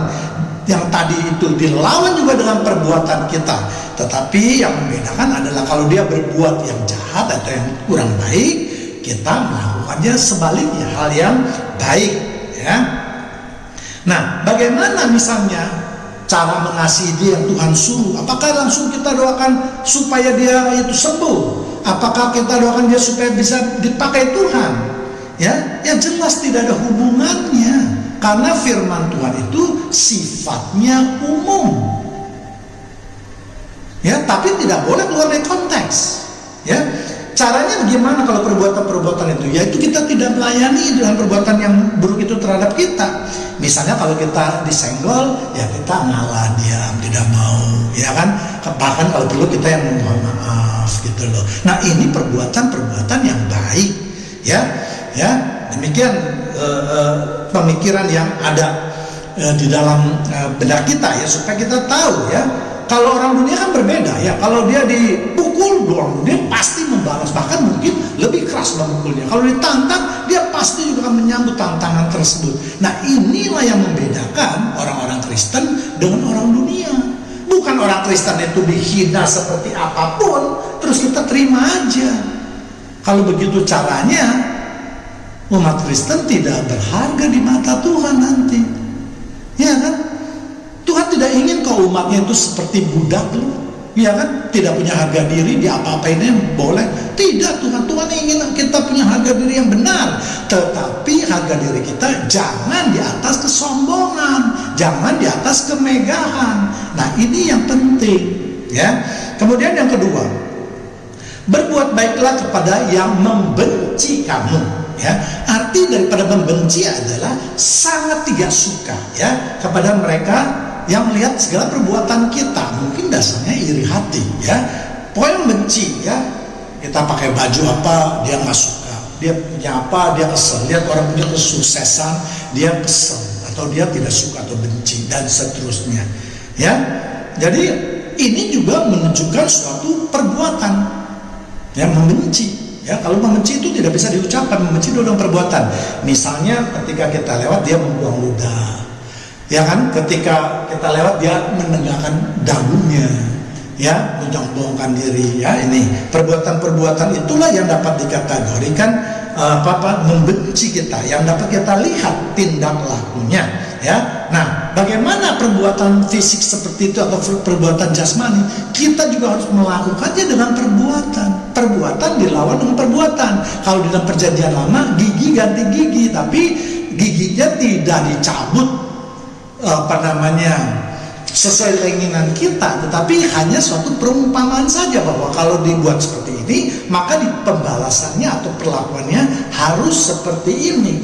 yang tadi itu dilawan juga dengan perbuatan kita. Tetapi yang membedakan adalah kalau dia berbuat yang jahat atau yang kurang baik, kita melakukannya sebaliknya, hal yang baik, ya. Nah, bagaimana misalnya cara mengasihi dia yang Tuhan suruh? Apakah langsung kita doakan supaya dia itu sembuh? Apakah kita doakan dia supaya bisa dipakai Tuhan? Ya, yang jelas tidak ada hubungannya. Karena firman Tuhan itu sifatnya umum, ya, tapi tidak boleh keluar dari konteks. Ya, caranya bagaimana kalau perbuatan-perbuatan itu? Yaitu kita tidak melayani dengan perbuatan yang buruk itu terhadap kita. Misalnya kalau kita disenggol, ya kita ngalah, diam, tidak mau, ya kan? Bahkan kalau perlu kita yang memohon maaf, gitu loh. Nah, ini perbuatan-perbuatan yang baik, ya. Demikian pemikiran yang ada di dalam benak kita, ya, supaya kita tahu, ya. Kalau orang dunia kan berbeda, ya. Kalau dia dipukul, orang dunia pasti membalas, bahkan mungkin lebih keras memukulnya. Kalau ditantang, dia pasti juga akan menyambut tantangan tersebut. Nah, inilah yang membedakan orang-orang Kristen dengan orang dunia. Bukan orang Kristen itu dihina seperti apapun, terus kita terima aja. Kalau begitu caranya, umat Kristen tidak berharga di mata Tuhan nanti, ya kan? Tuhan tidak ingin kau umatnya itu seperti budak loh, ya kan? Tidak punya harga diri, diapa-apainnya boleh. Tidak, Tuhan ingin kita punya harga diri yang benar. Tetapi harga diri kita jangan di atas kesombongan, jangan di atas kemegahan. Nah, ini yang penting, ya. Kemudian yang kedua, berbuat baiklah kepada yang membenci kamu. Ya, arti daripada membenci adalah sangat tidak suka, ya, kepada mereka yang melihat segala perbuatan kita. Mungkin dasarnya iri hati, ya. Pokoknya membenci, ya. Kita pakai baju apa, dia nggak suka. Dia punya apa, dia kesel. Lihat orang punya kesuksesan, dia kesel, atau dia tidak suka atau benci, dan seterusnya, ya. Jadi ini juga menunjukkan suatu perbuatan yang membenci. Ya, kalau membenci itu tidak bisa diucapkan, membenci itu adalah perbuatan. Misalnya ketika kita lewat dia membuang ludah, ya kan? Ketika kita lewat dia menegakkan dagunya, ya, menyombongkan diri, ya. Ini perbuatan-perbuatan itulah yang dapat dikategorikan membenci kita, yang dapat kita lihat tindak lakunya, ya. Nah, bagaimana perbuatan fisik seperti itu atau perbuatan jasmani? Kita juga harus melakukannya dengan perbuatan dilawan dengan perbuatan. Kalau di dalam perjanjian lama, gigi ganti gigi, tapi giginya tidak dicabut sesuai keinginan kita, tetapi hanya suatu perumpamaan saja bahwa kalau dibuat seperti ini, maka di pembalasannya atau perlakuannya harus seperti ini,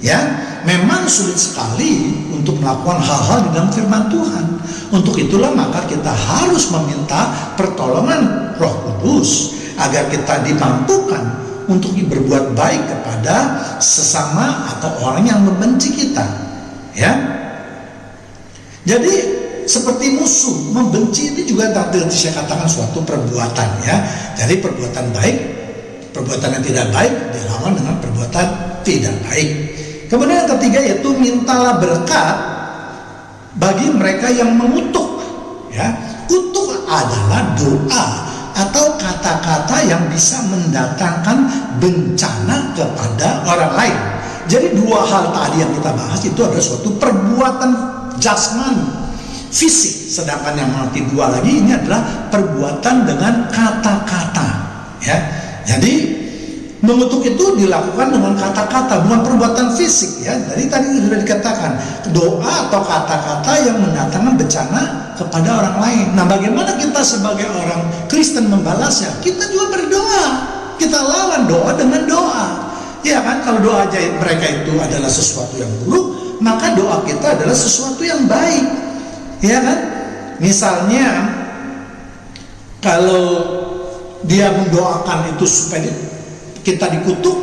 ya. Memang sulit sekali untuk melakukan hal-hal di dalam firman Tuhan. Untuk itulah maka kita harus meminta pertolongan Roh Kudus agar kita dimampukan untuk berbuat baik kepada sesama atau orang yang membenci kita, ya. Jadi seperti musuh, membenci ini juga tadi saya katakan suatu perbuatan, ya. Jadi perbuatan baik, perbuatan yang tidak baik dilawan dengan perbuatan tidak baik. Kemudian yang ketiga yaitu mintalah berkat bagi mereka yang mengutuk, ya. Kutuk adalah doa atau kata-kata yang bisa mendatangkan bencana kepada orang lain. Jadi dua hal tadi yang kita bahas itu adalah suatu perbuatan jasmani, fisik, sedangkan yang nanti dua lagi ini adalah perbuatan dengan kata-kata, ya. Jadi mengutuk itu dilakukan dengan kata-kata, bukan perbuatan fisik, ya. Jadi tadi sudah dikatakan doa atau kata-kata yang mendatangkan bencana kepada orang lain. Nah, bagaimana kita sebagai orang Kristen membalasnya? Kita juga berdoa. Kita lawan doa dengan doa, ya kan? Kalau doa aja mereka itu adalah sesuatu yang buruk, maka doa kita adalah sesuatu yang baik, ya kan? Misalnya kalau dia mendoakan itu supaya kita dikutuk,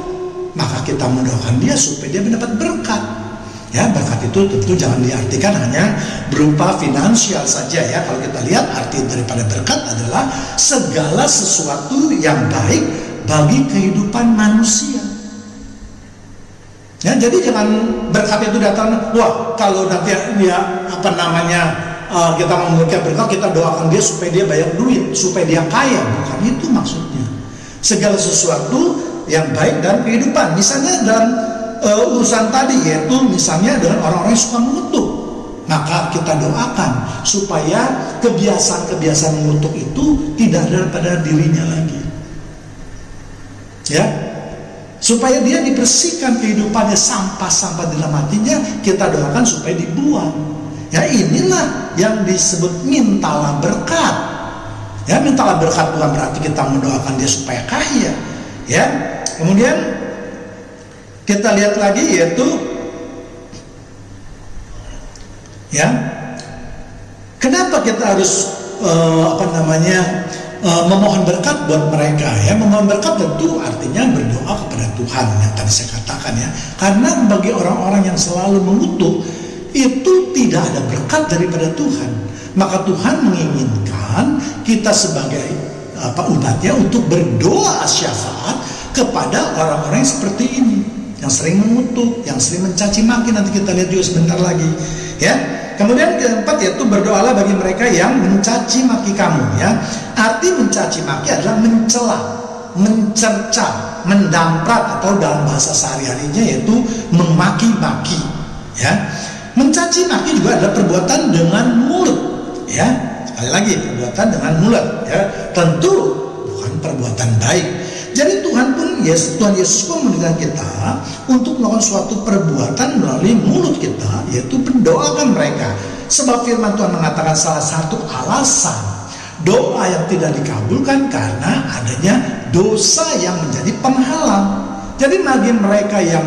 maka kita mendoakan dia supaya dia mendapat berkat. Ya, berkat itu tentu jangan diartikan hanya berupa finansial saja, ya. Kalau kita lihat arti daripada berkat adalah segala sesuatu yang baik bagi kehidupan manusia. Ya, jadi jangan berkat itu datang, wah kalau nanti dia kita mau memberikan berkat, kita doakan dia supaya dia banyak duit, supaya dia kaya. Bukan itu maksudnya. Segala sesuatu yang baik dalam kehidupan, misalnya dalam urusan tadi, yaitu misalnya dengan orang-orang yang suka mengutuk, maka kita doakan supaya kebiasaan-kebiasaan mengutuk itu tidak ada pada dirinya lagi, ya, supaya dia dibersihkan kehidupannya, sampah-sampah di dalam hatinya kita doakan supaya dibuang. Ya, inilah yang disebut mintalah berkat. Ya, mintalah berkat bukan berarti kita mendoakan dia supaya kaya. Ya, kemudian kita lihat lagi, yaitu ya, kenapa kita harus memohon berkat buat mereka? Ya, memohon berkat tentu artinya berdoa kepada Tuhan yang tadi saya katakan, ya. Karena bagi orang-orang yang selalu mengutuk itu tidak ada berkat daripada Tuhan. Maka Tuhan menginginkan kita sebagai umatnya untuk berdoa syafaat kepada orang-orang yang seperti ini, yang sering mengutuk, yang sering mencaci maki. Nanti kita lihat juga sebentar lagi, ya. Kemudian keempat, yaitu berdoalah bagi mereka yang mencaci maki kamu, ya. Arti mencaci maki adalah mencela, mencerca, mendamprat, atau dalam bahasa sehari-harinya yaitu memaki-maki, ya. Mencaci maki juga adalah perbuatan dengan mulut, ya. Sekali lagi, perbuatan dengan mulut, ya. Tentu bukan perbuatan baik. Jadi Tuhan Yesus pun mendidik kita untuk melakukan suatu perbuatan melalui mulut kita, yaitu mendoakan mereka. Sebab firman Tuhan mengatakan salah satu alasan doa yang tidak dikabulkan karena adanya dosa yang menjadi penghalang. Jadi bagi mereka yang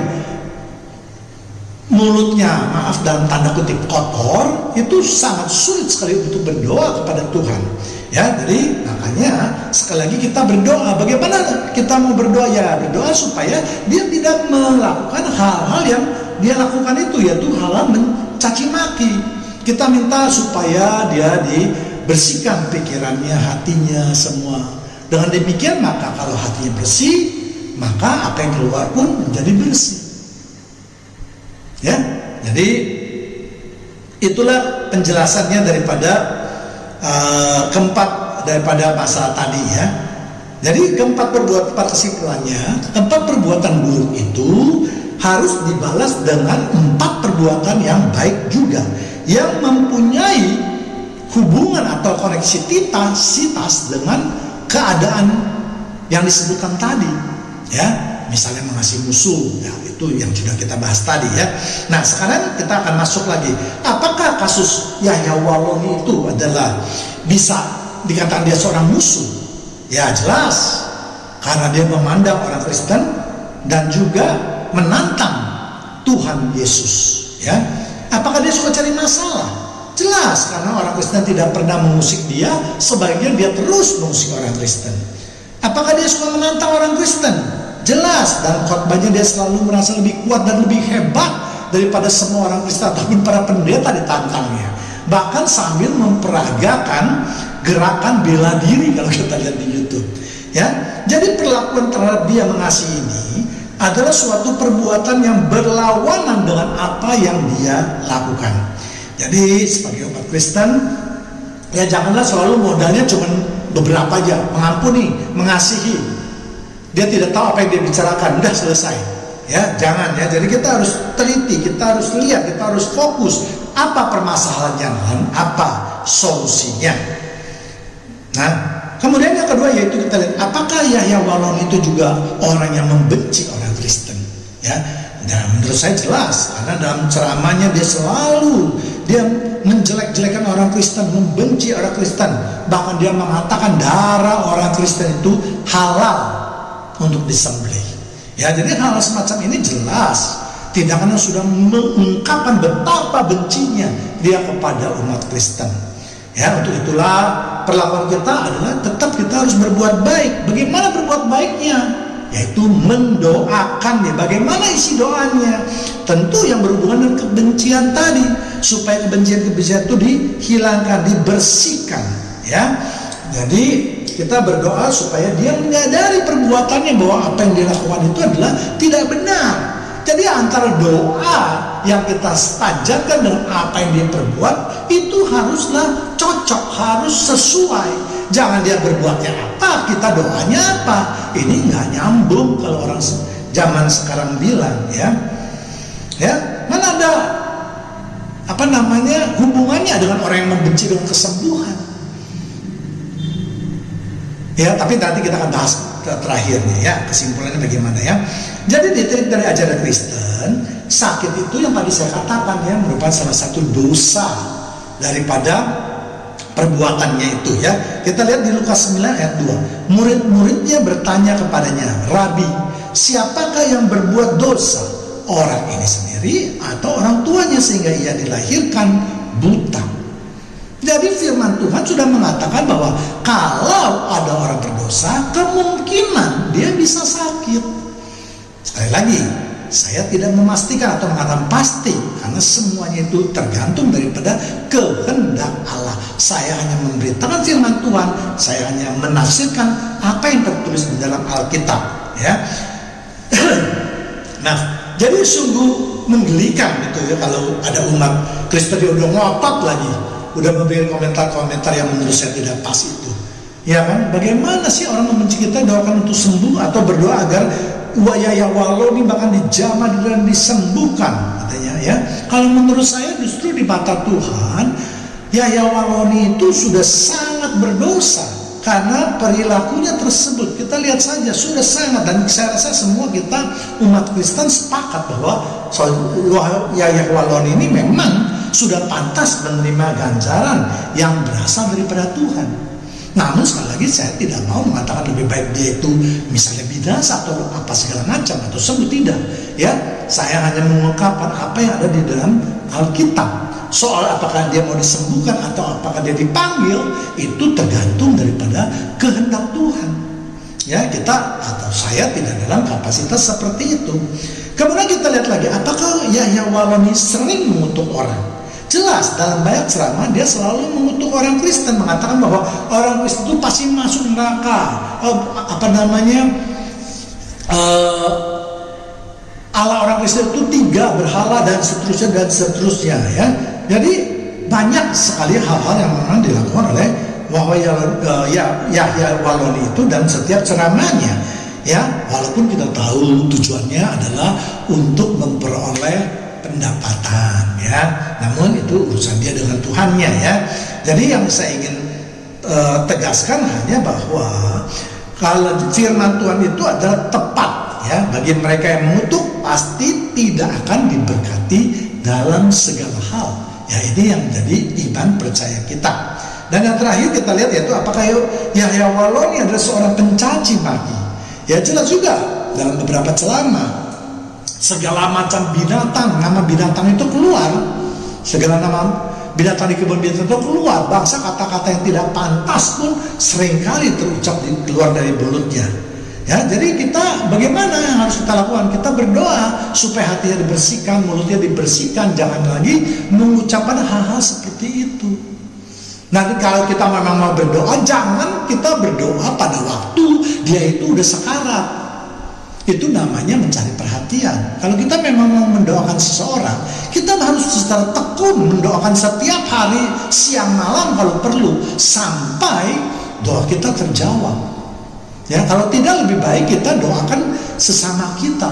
mulutnya, maaf dalam tanda kutip, kotor, itu sangat sulit sekali untuk berdoa kepada Tuhan, ya. Jadi makanya sekali lagi kita berdoa. Bagaimana kita mau berdoa? Ya, berdoa supaya dia tidak melakukan hal-hal yang dia lakukan itu, yaitu hal-hal mencaci maki. Kita minta supaya dia dibersihkan pikirannya, hatinya, semua. Dengan demikian maka kalau hatinya bersih, maka apa yang keluar pun menjadi bersih. Ya, jadi itulah penjelasannya daripada keempat daripada masalah tadi, ya. Jadi keempat kesimpulannya, keempat perbuatan buruk itu harus dibalas dengan 4 perbuatan yang baik juga, yang mempunyai hubungan atau koneksitas dengan keadaan yang disebutkan tadi, ya. Misalnya mengasihi musuh, ya, itu yang sudah kita bahas tadi, ya. Nah, sekarang kita akan masuk lagi. Apakah kasus Yahya Waloni itu adalah bisa dikatakan dia seorang musuh? Ya, jelas, karena dia memandang orang Kristen dan juga menantang Tuhan Yesus, ya. Apakah dia suka cari masalah? Jelas, karena orang Kristen tidak pernah mengusik dia, sebaliknya dia terus mengusik orang Kristen. Apakah dia suka menantang orang Kristen? Jelas, dalam khotbahnya dia selalu merasa lebih kuat dan lebih hebat daripada semua orang Kristen ataupun para pendeta ditantangnya. Bahkan sambil memperagakan gerakan bela diri kalau kita lihat di YouTube, ya. Jadi perlakuan terhadap dia mengasihi ini adalah suatu perbuatan yang berlawanan dengan apa yang dia lakukan. Jadi sebagai umat Kristen, ya janganlah selalu modalnya cuma beberapa aja, mengampuni, mengasihi. Dia tidak tahu apa yang dia bicarakan, udah selesai, ya. Jangan, ya. Jadi kita harus teliti, kita harus lihat, kita harus fokus apa permasalahannya dan apa solusinya. Nah, kemudian yang kedua yaitu kita lihat apakah Yahya Waloni itu juga orang yang membenci orang Kristen, ya. Dan menurut saya jelas, karena dalam ceramahnya dia menjelek-jelekan orang Kristen, membenci orang Kristen, bahkan dia mengatakan darah orang Kristen itu halal untuk disembelih, ya. Jadi hal semacam ini jelas tindakan yang sudah mengungkapkan betapa bencinya dia kepada umat Kristen, ya. Untuk itulah perlakuan kita adalah tetap kita harus berbuat baik. Bagaimana berbuat baiknya? Yaitu mendoakan dia. Bagaimana isi doanya? Tentu yang berhubungan dengan kebencian tadi, supaya kebencian-kebencian itu dihilangkan, dibersihkan, ya. Jadi kita berdoa supaya dia menyadari perbuatannya, bahwa apa yang dia lakukan itu adalah tidak benar. Jadi antara doa yang kita stajakan dengan apa yang dia perbuat itu haruslah cocok, harus sesuai. Jangan dia berbuatnya apa, kita doanya apa. Ini nggak nyambung kalau orang zaman sekarang bilang ya. Mana ada hubungannya dengan orang yang membenci dengan kesembuhan. Ya, tapi nanti kita akan bahas terakhirnya ya, kesimpulannya bagaimana ya. Jadi diterik dari ajaran Kristen, sakit itu yang tadi saya katakan ya, merupakan salah satu dosa daripada perbuatannya itu ya. Kita lihat di Lukas 9 ayat 2. Murid-muridnya bertanya kepadanya, "Rabi, siapakah yang berbuat dosa? Orang ini sendiri atau orang tuanya sehingga ia dilahirkan buta?" Jadi firman Tuhan sudah mengatakan bahwa kalau ada orang berdosa, kemungkinan dia bisa sakit. Sekali lagi, saya tidak memastikan atau mengatakan pasti, karena semuanya itu tergantung daripada kehendak Allah. Saya hanya memberitakan firman Tuhan, saya hanya menafsirkan apa yang tertulis di dalam Alkitab ya. Nah, jadi sungguh menggelikan gitu ya kalau ada umat Kristen yang udah ngotot lagi, udah memberikan komentar-komentar yang menurut saya tidak pas itu. Ya kan? Bagaimana sih orang membenci kita doakan untuk sembuh atau berdoa agar ya walau ini bahkan dijamah dan disembuhkan katanya ya. Kalau menurut saya justru di mata Tuhan ya waloni itu sudah sangat berdosa karena perilakunya tersebut. Kita lihat saja sudah sangat, dan saya rasa semua kita umat Kristen sepakat bahwa ya waloni ini memang sudah pantas menerima ganjaran yang berasal daripada Tuhan. Namun sekali lagi saya tidak mau mengatakan lebih baik dia itu misalnya binasa atau apa segala macam atau sembuh, tidak ya. Saya hanya mengungkapkan apa yang ada di dalam Alkitab. Soal apakah dia mau disembuhkan atau apakah dia dipanggil, itu tergantung daripada kehendak Tuhan ya. Kita atau saya tidak dalam kapasitas seperti itu. Kemudian kita lihat lagi, apakah Yahya Waloni sering mengutuk orang? Jelas dalam banyak ceramah dia selalu mengutuk orang Kristen, mengatakan bahwa orang Kristen itu pasti masuk neraka. Allah orang Kristen itu 3 berhala dan seterusnya ya. Jadi banyak sekali hal-hal yang memang dilakukan oleh Yahya Waloni itu dan setiap ceramahnya ya. Walaupun kita tahu tujuannya adalah untuk memperoleh pendapatan ya, namun itu urusan dia dengan Tuhannya ya. Jadi yang saya ingin tegaskan hanya bahwa kalau firman Tuhan itu adalah tepat ya, bagi mereka yang mengutuk pasti tidak akan diberkati dalam segala hal ya. Ini yang menjadi iman percaya kita. Dan yang terakhir kita lihat yaitu apakah Yahya Waloni adalah seorang pencaci maki. Ya jelas juga dalam beberapa ceramah segala macam binatang, nama binatang itu keluar, segala nama binatang di kebun binatang itu keluar, bangsa kata-kata yang tidak pantas pun seringkali terucap keluar dari mulutnya ya. Jadi kita bagaimana yang harus kita lakukan? Kita berdoa supaya hatinya dibersihkan, mulutnya dibersihkan, jangan lagi mengucapkan hal-hal seperti itu. Nanti kalau kita memang mau berdoa, jangan kita berdoa pada waktu dia itu udah sekarat. Itu namanya mencari perhatian. Kalau kita memang mau mendoakan seseorang, kita harus secara tekun mendoakan setiap hari, siang malam kalau perlu, sampai doa kita terjawab ya. Kalau tidak, lebih baik kita doakan sesama kita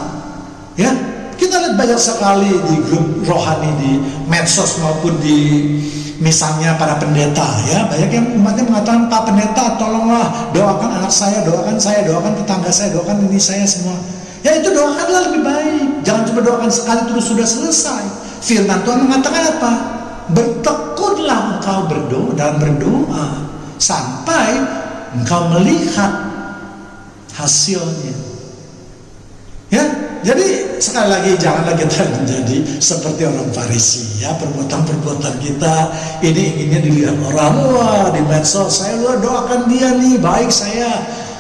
ya. Kita lihat banyak sekali di grup rohani di medsos maupun di misalnya para pendeta ya, banyak yang umatnya mengatakan, "Pak Pendeta tolonglah doakan anak saya, doakan tetangga saya, doakan ini saya semua." Ya itu doakanlah lebih baik. Jangan cuma doakan sekali terus sudah selesai. Firman Tuhan mengatakan apa? Bertekunlah engkau berdoa dan berdoa sampai engkau melihat hasilnya. Ya, jadi sekali lagi janganlah kita menjadi seperti orang Farisi ya. Perbuatan-perbuatan kita ini inginnya dilihat orang, wah di medsos saya doakan dia nih, baik saya.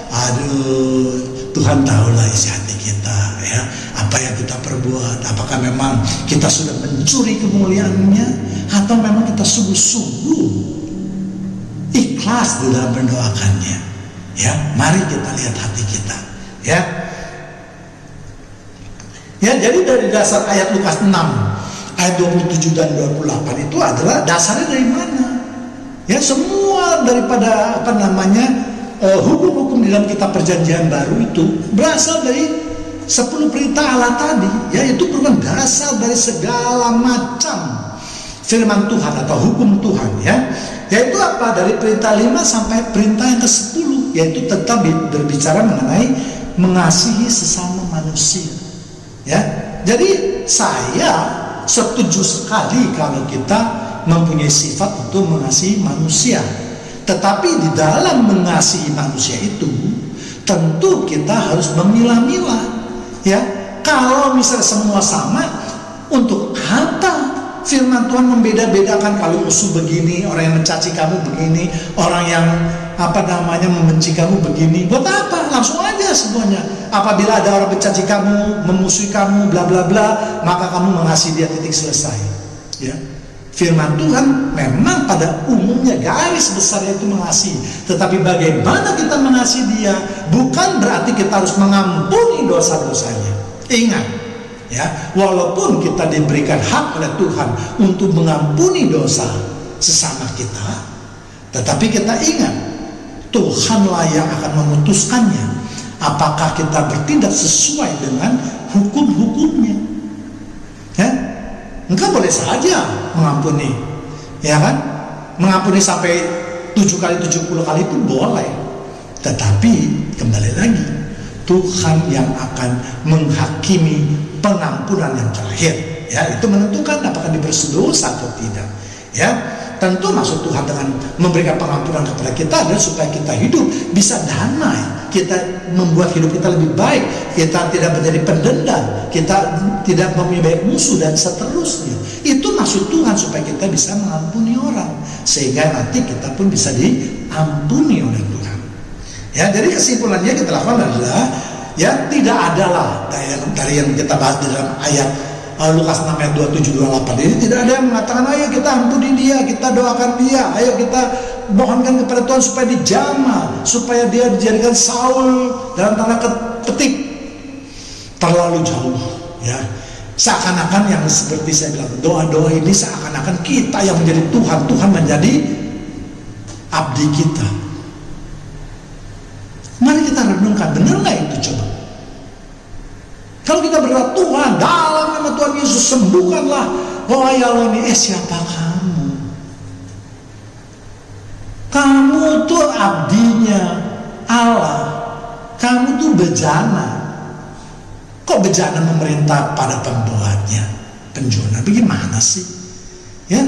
Aduh, Tuhan tahulah isi hati kita ya, apa yang kita perbuat. Apakah memang kita sudah mencuri kemuliaannya atau memang kita sungguh-sungguh ikhlas di dalam mendoakannya ya. Mari kita lihat hati kita ya. Ya, jadi dari dasar ayat Lukas 6 ayat 27 dan 28 itu adalah dasarnya dari mana? Ya, semua daripada hukum-hukum di dalam kitab perjanjian baru itu berasal dari 10 perintah Allah tadi. Ya, itu merupakan dasar dari segala macam firman Tuhan atau hukum Tuhan, ya. Yaitu apa? Dari perintah 5 sampai perintah yang ke-10, yaitu tentang berbicara mengenai mengasihi sesama manusia. Ya. Jadi saya setuju sekali kalau kita mempunyai sifat untuk mengasihi manusia. Tetapi di dalam mengasihi manusia itu tentu kita harus memilah-milah. Ya, kalau misalnya semua sama, untuk apa firman Tuhan membeda-bedakan? Kalau musuh begini, orang yang mencaci kamu begini, orang yang membenci kamu begini, buat apa? Langsung aja semuanya. Apabila ada orang mencaci kamu, memusuhi kamu, bla bla bla, maka kamu mengasihi dia, titik, selesai. Ya. Firman Tuhan memang pada umumnya garis besarnya itu mengasihi. Tetapi bagaimana kita mengasihi dia bukan berarti kita harus mengampuni dosa-dosanya. Ingat, ya, walaupun kita diberikan hak oleh Tuhan untuk mengampuni dosa sesama kita, tetapi kita ingat Tuhanlah yang akan memutuskannya apakah kita bertindak sesuai dengan hukum-hukumnya. Ya, engkau boleh saja mengampuni, ya kan? Mengampuni sampai 7 kali 70 kali pun boleh. Tetapi kembali lagi, Tuhan yang akan menghakimi pengampunan yang terakhir. Ya, itu menentukan apakah diberi dosa atau tidak. Ya, tentu maksud Tuhan dengan memberikan pengampunan kepada kita adalah supaya kita hidup bisa damai, kita membuat hidup kita lebih baik, kita tidak menjadi pendendam, kita tidak mempunyai banyak musuh dan seterusnya. Itu maksud Tuhan supaya kita bisa mengampuni orang, sehingga nanti kita pun bisa diampuni oleh Tuhan. Ya, jadi kesimpulannya kita lakukan adalah ya tidak adalah dari yang kita bahas di dalam ayat Lukas 6 ayat 27-28 ini tidak ada yang mengatakan ayo kita ampuni dia, kita doakan dia, ayo kita mohonkan kepada Tuhan supaya dijamah, supaya dia dijadikan Saul dalam tanda petik. Terlalu jauh, ya. Seakan-akan yang seperti saya bilang, doa-doa ini seakan-akan kita yang menjadi Tuhan, Tuhan menjadi abdi kita. Mari kita renungkan, benar nggak itu coba? Kalau kita berdoa, Tuhan dalam nama Tuhan Yesus sembuhkanlah Yaloni, siapa kamu? Kamu tuh abdinya Allah, kamu tuh bejana. Kok bejana memerintah pada pembuatnya? Penjona, bagaimana sih? Ya,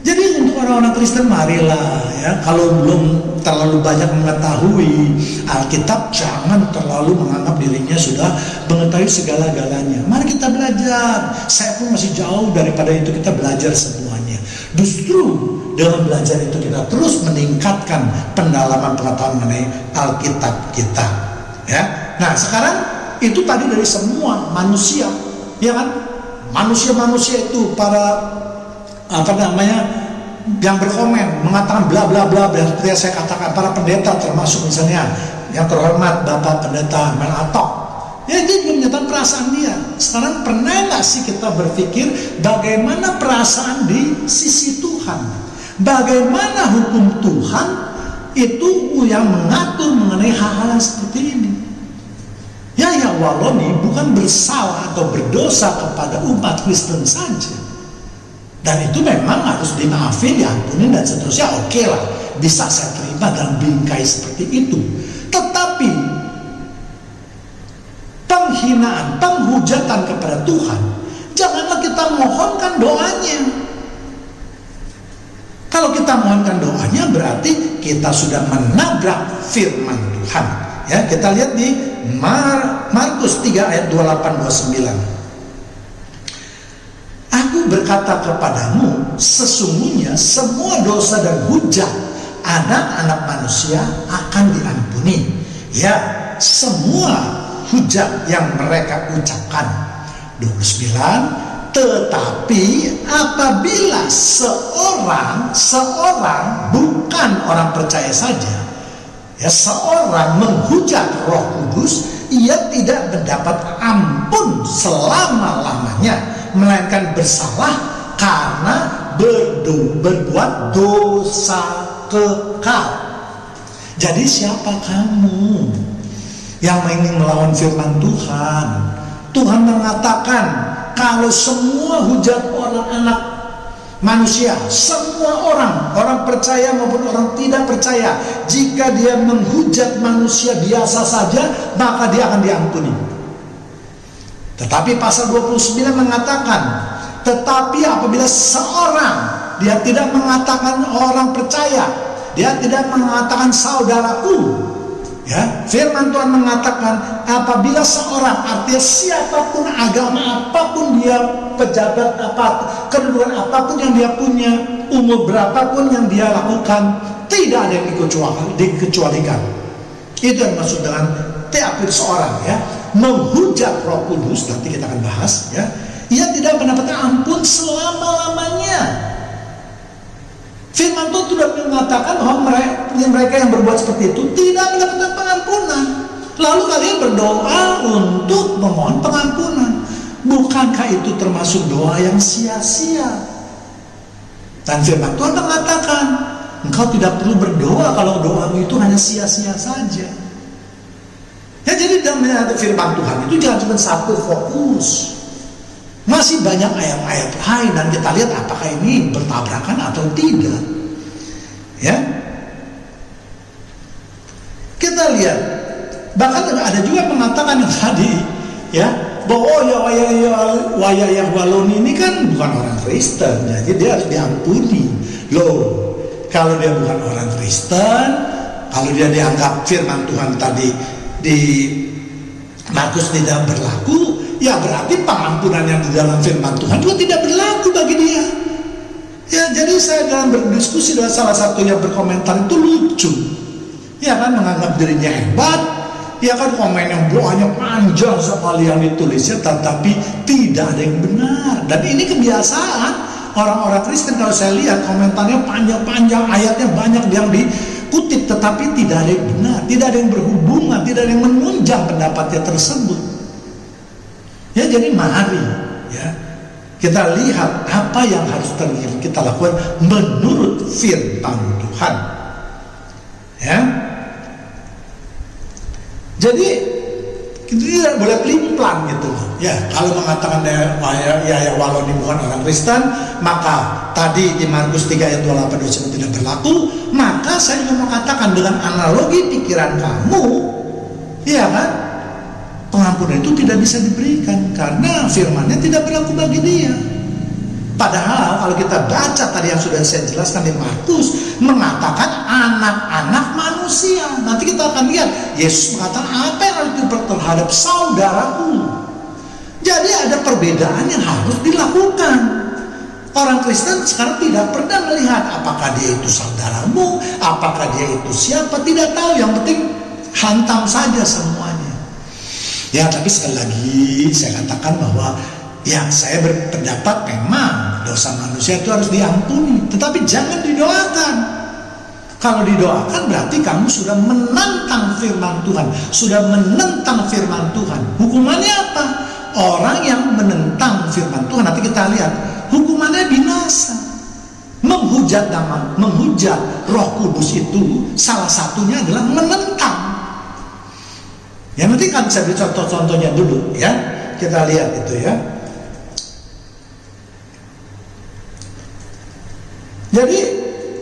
jadi untuk orang-orang Kristen marilah, ya, kalau belum terlalu banyak mengetahui Alkitab, jangan terlalu menganggap dirinya sudah mengetahui segala-galanya. Mari kita belajar. Saya pun masih jauh daripada itu, kita belajar semuanya. Justru dengan belajar itu kita terus meningkatkan pendalaman pengetahuan mengenai Alkitab kita. Ya, nah sekarang itu tadi dari semua manusia, ya kan? Manusia-manusia itu para yang berkomen mengatakan bla bla bla, seperti yang saya katakan, para pendeta termasuk misalnya yang terhormat Bapak Pendeta Melatok, ya dia juga menyatakan perasaan dia. Sekarang pernah nggak sih kita berpikir bagaimana perasaan di sisi Tuhan, bagaimana hukum Tuhan itu yang mengatur mengenai hal-hal yang seperti ini? Ya, Waloni bukan bersalah atau berdosa kepada umat Kristen saja. Dan itu memang harus dimaafin, diampuni dan seterusnya, oke lah, bisa saya terima dalam bingkai seperti itu. Tetapi penghinaan, penghujatan kepada Tuhan, janganlah kita mohonkan doanya. Kalau kita mohonkan doanya berarti kita sudah menabrak firman Tuhan. Ya, kita lihat di Markus 3 ayat 28-29. Aku berkata kepadamu, sesungguhnya semua dosa dan hujat anak-anak manusia akan diampuni. Ya, semua hujat yang mereka ucapkan. 29. Tetapi apabila seorang bukan orang percaya saja, ya, seorang menghujat Roh Kudus, ia tidak mendapat ampun selama-lamanya, melainkan bersalah karena berbuat dosa kekal. Jadi siapa kamu yang ingin melawan firman Tuhan? Tuhan mengatakan kalau semua hujat orang anak manusia, semua orang percaya maupun orang tidak percaya, jika dia menghujat manusia biasa saja, maka dia akan diampuni. Tetapi pasal 29 mengatakan, tetapi apabila seorang, dia tidak mengatakan orang percaya, dia tidak mengatakan saudaraku, ya, firman Tuhan mengatakan apabila seorang, artinya siapapun, agama apapun dia, pejabat apa, kedudukan apapun yang dia punya, umur berapapun yang dia lakukan, tidak ada yang dikecualikan. Itu yang maksud dengan teapir seorang, ya, menghujat Roh Kudus. Nanti kita akan bahas, ya, ia tidak mendapatkan ampun selama-lamanya. Firman Tuhan sudah mengatakan bahwa mereka yang berbuat seperti itu tidak mendapatkan pengampunan. Lalu kalian berdoa untuk memohon pengampunan. Bukankah itu termasuk doa yang sia-sia? Dan firman Tuhan mengatakan, engkau tidak perlu berdoa kalau doamu itu hanya sia-sia saja. Ya, jadi dalam firman Tuhan itu jangan cuma satu fokus. Masih banyak ayat-ayat lain dan kita lihat apakah ini bertabrakan atau tidak. Ya, kita lihat. Bahkan ada juga mengatakan yang tadi, ya, bahwa Wayah Waloni ini kan bukan orang Kristen, jadi dia harus diampuni. Loh, kalau dia bukan orang Kristen, kalau dia dianggap firman Tuhan tadi di Markus tidak berlaku, ya berarti pengampunan yang di dalam firman Tuhan juga tidak berlaku bagi dia. Ya, jadi saya dalam berdiskusi dengan salah satu yang berkomentar itu lucu, ya kan, menganggap dirinya hebat, ya kan, komen yang doanya panjang sekali yang ditulisnya, tetapi tidak ada yang benar. Dan ini kebiasaan orang-orang Kristen. Kalau saya lihat komentarnya panjang-panjang, ayatnya banyak yang dikutip, tetapi tidak ada yang benar, tidak ada yang berhubungan, tidak ada yang menunjang pendapatnya tersebut. Ya, jadi mari, ya, kita lihat apa yang harus kita lakukan menurut firman Tuhan. Ya, jadi kita tidak boleh pelin-pelan gitu. Ya, kalau mengatakan ya Waloni bukan orang Kristen, maka tadi di Markus 3 ayat 28 tidak berlaku. Maka saya mau mengatakan dengan analogi pikiran kamu, ya kan, pengampunan itu tidak bisa diberikan karena firmannya tidak berlaku bagi dia. Padahal kalau kita baca tadi yang sudah saya jelaskan di Markus, mengatakan anak-anak manusia. Nanti kita akan lihat Yesus mengatakan apa yang harus diperbuat terhadap saudaraku. Jadi ada perbedaan yang harus dilakukan. Orang Kristen sekarang tidak pernah melihat apakah dia itu saudaramu, apakah dia itu siapa, tidak tahu. Yang penting hantam saja semuanya. Ya, tapi sekali lagi saya katakan bahwa ya, saya berpendapat memang dosa manusia itu harus diampuni, tetapi jangan didoakan. Kalau didoakan berarti kamu sudah menentang firman Tuhan, sudah menentang firman Tuhan. Hukumannya apa? Orang yang menentang firman Tuhan, nanti kita lihat, hukumannya binasa. Menghujat Roh Kudus itu salah satunya adalah menentang. Ya, nanti kan saya beri contoh-contohnya dulu, ya. Kita lihat itu, ya. Jadi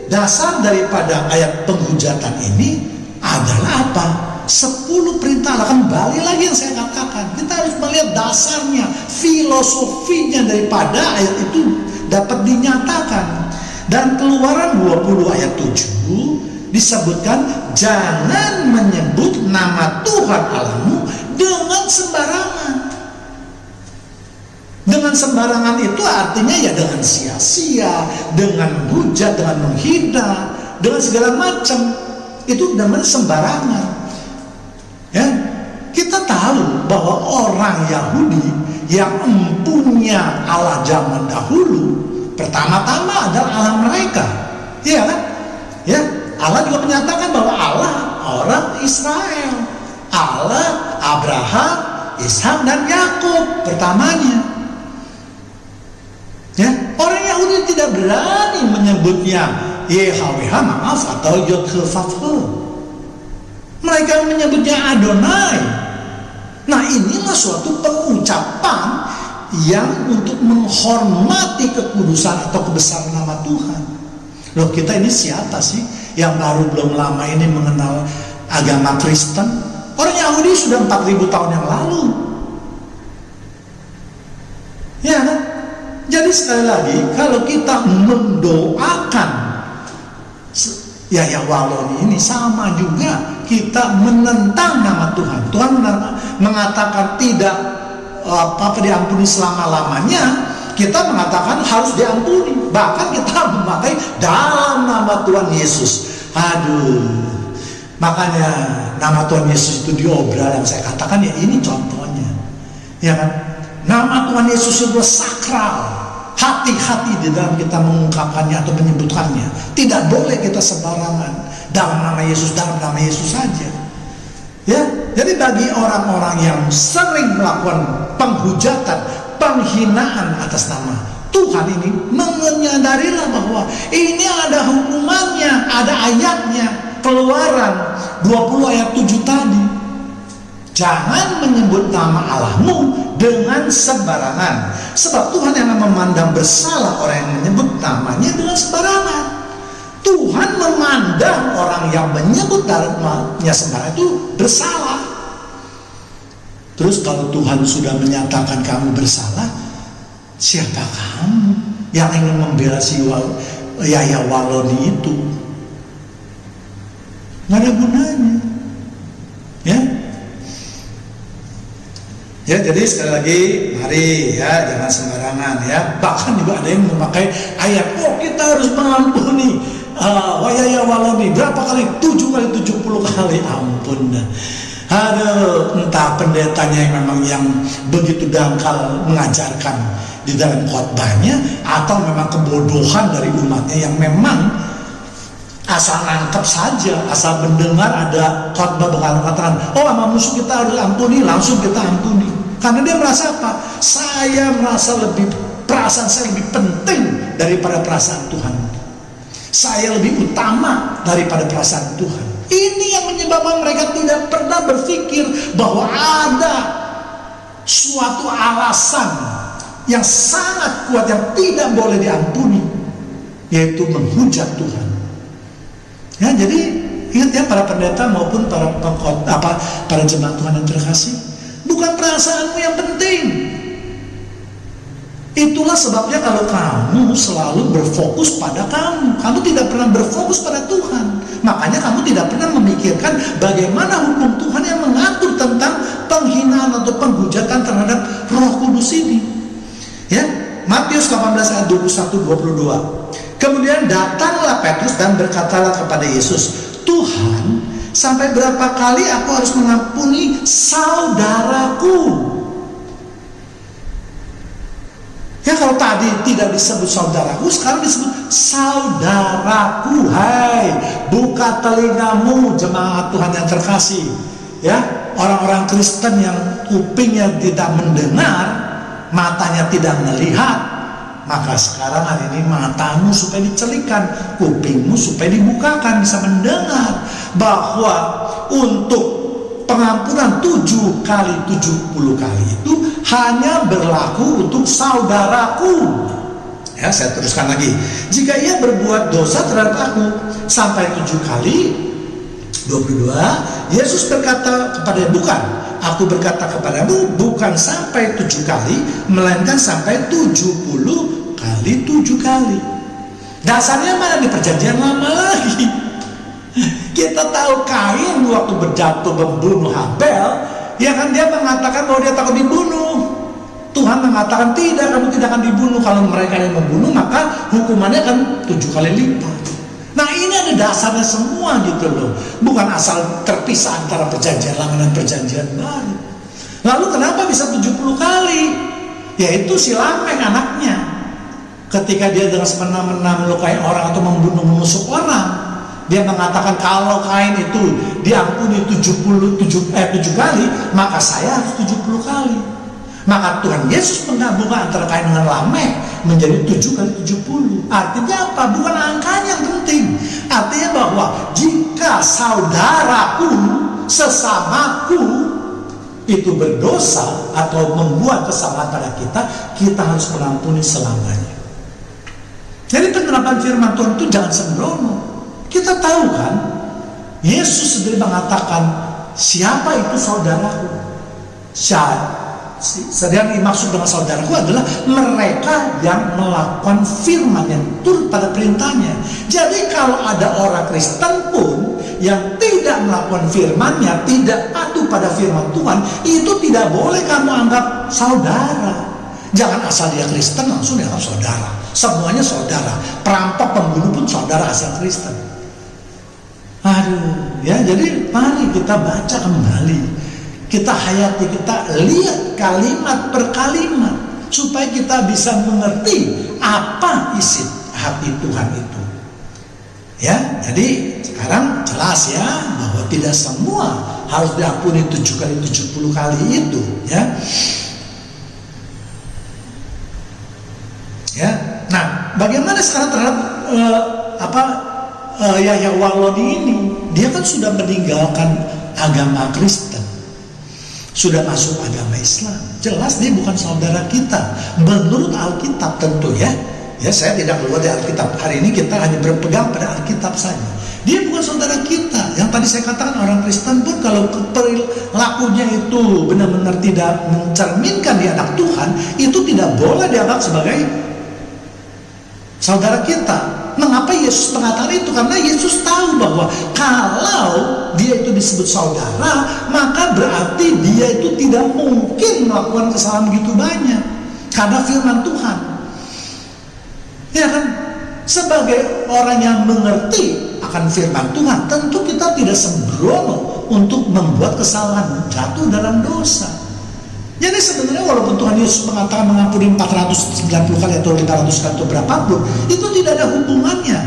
dasar daripada ayat penghujatan ini adalah apa? 10 perintah Allah. Kembali lagi yang saya katakan, kita harus melihat dasarnya, filosofinya daripada ayat itu dapat dinyatakan. Dan Keluaran 20 ayat 7 disebutkan, jangan menyebut nama Tuhan Allahmu dengan sembarangan. Dengan sembarangan itu artinya ya dengan sia-sia, dengan menghujat, dengan menghina, dengan segala macam. Itu namanya sembarangan. Ya, kita tahu bahwa orang Yahudi yang mempunyai Allah zaman dahulu, pertama-tama adalah Allah mereka, ya kan? Ya, Allah juga menyatakan bahwa Allah orang Israel, Allah Abraham, Ishak, dan Yakub pertamanya. Ya, orang Yahudi tidak berani menyebutnya YHWH, maaf, atau Yod-Heh-Vav-Heh. Mereka menyebutnya Adonai. Nah, inilah suatu pengucapan yang untuk menghormati kekudusan atau kebesaran nama Tuhan. Loh, kita ini siapa sih yang baru belum lama ini mengenal agama Kristen? Orang Yahudi sudah 4000 tahun yang lalu. Ya kan? Jadi sekali lagi, kalau kita mendoakan Yahweh ini, sama juga kita menentang nama Tuhan. Tuhan mengatakan tidak diampuni selama-lamanya, kita mengatakan harus diampuni. Bahkan kita memakai dalam nama Tuhan Yesus. Aduh, makanya nama Tuhan Yesus itu diobral, yang saya katakan ya ini contohnya, ya kan? Nama Tuhan Yesus itu sakral. Hati-hati di dalam kita mengungkapkannya atau menyebutkannya. Tidak boleh kita sembarangan. Dalam nama Yesus, dalam nama Yesus saja. Ya, jadi bagi orang-orang yang sering melakukan penghujatan, penghinaan atas nama Tuhan ini, menyadarilah bahwa ini ada hukumannya, ada ayatnya. Keluaran 20 ayat 7 tadi. Jangan menyebut nama Allahmu dengan sembarangan, sebab Tuhan yang memandang bersalah orang yang menyebut namanya dengan sembarangan. Tuhan memandang orang yang menyebut namanya sembarangan itu bersalah. Terus kalau Tuhan sudah menyatakan kamu bersalah, siapa kamu yang ingin membela si Yahweh itu? Nggak ada gunanya, ya. Ya, jadi sekali lagi, mari ya, jangan sembarangan ya. Bahkan juga ada yang memakai ayat, oh kita harus mengampuni Yahweh berapa kali? 7 kali 70 kali. Ampun dah. Aduh, entah pendetanya yang memang yang begitu dangkal mengajarkan di dalam khotbahnya, atau memang kebodohan dari umatnya yang memang asal nangkep saja, asal mendengar ada khotbah mengatakan, oh sama musuh kita harus ampuni, langsung kita ampuni. Karena dia merasa apa? Saya merasa perasaan saya lebih penting daripada perasaan Tuhan. Saya lebih utama daripada perasaan Tuhan. Ini yang menyebabkan mereka tidak pernah berpikir bahwa ada suatu alasan yang sangat kuat yang tidak boleh diampuni, yaitu menghujat Tuhan. Ya, jadi ingat ya, para pendeta maupun para jemaat Tuhan yang terkasih, bukan perasaanmu yang penting. Itulah sebabnya kalau kamu selalu berfokus pada kamu tidak pernah berfokus pada Tuhan. Makanya kamu tidak pernah memikirkan bagaimana hukum Tuhan yang mengatur tentang penghinaan atau penghujatan terhadap Roh Kudus ini. Ya, Matius 18 ayat 21-22. Kemudian datanglah Petrus dan berkatalah kepada Yesus, Tuhan, sampai berapa kali aku harus mengampuni saudaraku? Ya, kalau tadi tidak disebut saudaraku, sekarang disebut saudaraku. Hai, buka telingamu jemaat Tuhan yang terkasih. Ya, orang-orang Kristen yang kupingnya tidak mendengar, matanya tidak melihat, maka sekarang hari ini matamu supaya dicelikan, kupingmu supaya dibukakan, bisa mendengar bahwa untuk pengampunan 7 kali 70 kali itu hanya berlaku untuk saudaraku. Ya, saya teruskan lagi. Jika ia berbuat dosa terhadap aku sampai 7 kali 22, Yesus berkata kepada bukan, aku berkata kepadamu bukan sampai 7 kali, melainkan sampai 70 kali 7 kali. Dasarnya mana di perjanjian lama lagi. Kita tahu Kain waktu berjatuh membunuh Habel, ya kan, dia mengatakan bahwa dia takut dibunuh. Tuhan mengatakan tidak, kamu tidak akan dibunuh. Kalau mereka yang membunuh, maka hukumannya akan 7 kali lipat. Nah, ini ada dasarnya semua gitu loh. Bukan asal terpisah antara perjanjian lama dan perjanjian baru. Lalu kenapa bisa 70 kali? Yaitu si Lameng anaknya, ketika dia dengan semena-mena melukai orang atau membunuh, menusuk orang, Dia mengatakan kalau Kain itu diampuni 7 kali, maka saya harus 70 kali. Maka Tuhan Yesus menggabungkan antara Kain dengan Lameh menjadi 7 kali 70. Artinya apa? Bukan angkanya yang penting. Artinya bahwa jika saudaraku, sesamaku itu berdosa atau membuat kesalahan pada kita, kita harus mengampuni selamanya. Jadi penerapan firman Tuhan itu jangan sembrono. Kita tahu kan, Yesus sendiri mengatakan, siapa itu saudaraku? Sedang dimaksud dengan saudaraku adalah mereka yang melakukan firman, yang turut pada perintahnya. Jadi kalau ada orang Kristen pun yang tidak melakukan firman-Nya, tidak patuh pada firman Tuhan, itu tidak boleh kamu anggap saudara. Jangan asal dia Kristen langsung dianggap saudara. Semuanya saudara. Perampok, pembunuh pun saudara asal Kristen. Aduh, ya, jadi mari kita baca kembali, kita hayati, kita lihat kalimat per kalimat supaya kita bisa mengerti apa isi hati Tuhan itu. Ya, jadi sekarang jelas ya bahwa tidak semua harus diampuni 7 kali 70 kali itu, ya. Ya. Nah, bagaimana sekarang terhadap Yahya Waloni ini? Dia kan sudah meninggalkan agama Kristen, sudah masuk agama Islam. Jelas dia bukan saudara kita menurut Alkitab tentu, ya. Ya, saya tidak keluar dari Alkitab. Hari ini kita hanya berpegang pada Alkitab saja. Dia bukan saudara kita. Yang tadi saya katakan, orang Kristen pun kalau perilakunya itu benar-benar tidak mencerminkan dia anak Tuhan, itu tidak boleh dianggap sebagai saudara kita. Mengapa Yesus mengatakan itu? Karena Yesus tahu bahwa kalau dia itu disebut saudara, maka berarti dia itu tidak mungkin melakukan kesalahan begitu banyak karena firman Tuhan. Ya kan? Sebagai orang yang mengerti akan firman Tuhan, tentu kita tidak sembrono untuk membuat kesalahan, jatuh dalam dosa. Jadi sebenarnya walaupun Tuhan Yesus mengatakan mengampuni 490 kali atau 500 kali atau berapapun, itu tidak ada hubungannya.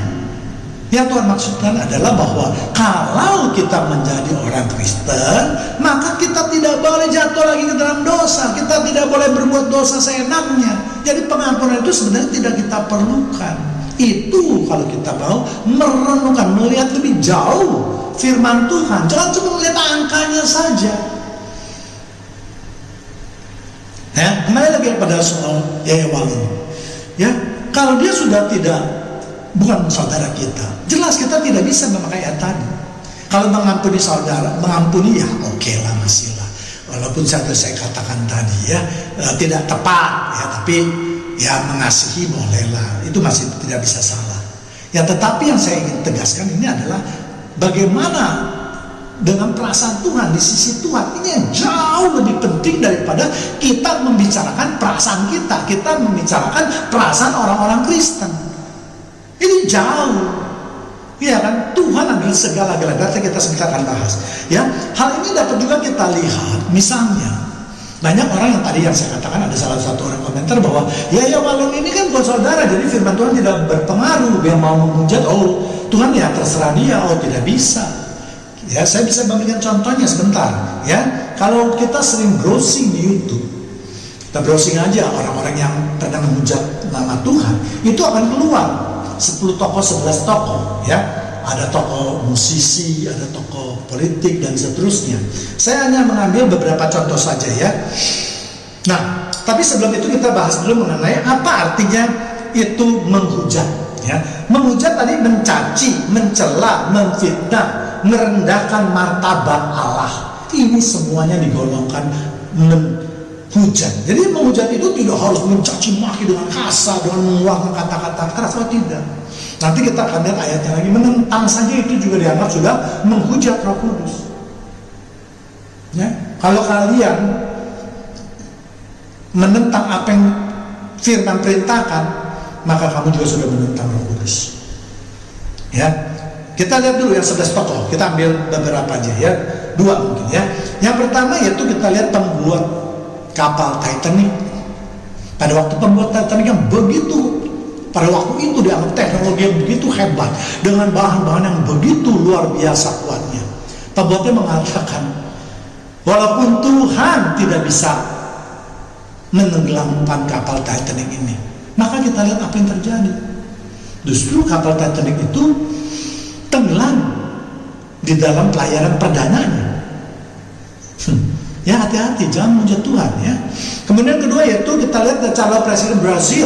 Yang Tuhan maksudkan adalah bahwa kalau kita menjadi orang Kristen, maka kita tidak boleh jatuh lagi ke dalam dosa. Kita tidak boleh berbuat dosa seenaknya. Jadi pengampunan itu sebenarnya tidak kita perlukan. Itu kalau kita mau merenungkan, melihat lebih jauh firman Tuhan. Jangan cuma melihat angkanya saja. Ya, kembali lagi pada soal Yahya Waloni. Ya, kalau dia sudah bukan saudara kita, jelas kita tidak bisa memakai ayat tadi. Kalau mengampuni saudara, mengampuni ya oke lah, masih lah. Walaupun saya katakan tadi ya tidak tepat ya, tapi ya mengasihi bolehlah, itu masih tidak bisa salah. Ya, tetapi yang saya ingin tegaskan ini adalah bagaimana dengan perasaan Tuhan di sisi Tuhan. Ini yang jauh lebih penting daripada kita membicarakan perasaan kita. Kita membicarakan perasaan orang-orang Kristen. Ini jauh, ya kan? Tuhan adalah segala-galanya. Nanti kita sebentar akan bahas. Ya, hal ini dapat juga kita lihat. Misalnya, banyak orang yang tadi yang saya katakan, ada salah satu orang komentar bahwa Yahya Waloni ini kan bukan saudara, jadi firman Tuhan tidak berpengaruh. Dia mau menghujat, oh Tuhan ya terserah dia, oh tidak bisa. Ya, saya bisa memberikan contohnya sebentar. Ya, kalau kita sering browsing di YouTube, kita browsing aja orang-orang yang pernah menghujat nama Tuhan, itu akan keluar 10 tokoh, 11 tokoh. Ya, ada tokoh musisi, ada tokoh politik dan seterusnya. Saya hanya mengambil beberapa contoh saja ya. Nah, tapi sebelum itu kita bahas dulu mengenai apa artinya itu menghujat. Ya, menghujat tadi mencaci, mencela, memfitnah, merendahkan martabat Allah. Ini semuanya digolongkan menghujat. Jadi menghujat itu tidak harus mencaci maki dengan kasar, dengan mengeluarkan kata-kata keras, atau tidak. Nanti kita akan lihat ayatnya lagi. Menentang saja itu juga dianggap sudah menghujat Roh Kudus. Ya, kalau kalian menentang apa yang firman perintahkan, maka kamu juga sudah menentang Roh Kudus. Ya, kita lihat dulu yang 11 tokoh. Kita ambil beberapa aja ya, 2 mungkin ya. Yang pertama yaitu kita lihat pembuat kapal Titanic. Pada waktu pembuat Titanic yang begitu Pada waktu itu dianggap teknologi yang begitu hebat, dengan bahan-bahan yang begitu luar biasa kuatnya. Pembuatnya mengatakan, walaupun Tuhan tidak bisa menenggelamkan kapal Titanic ini, maka kita lihat apa yang terjadi. Justru kapal Titanic itu tenggelam di dalam pelayaran perdananya. Ya, hati-hati, jangan menghujat Tuhan ya. Kemudian kedua yaitu kita lihat calon presiden Brazil,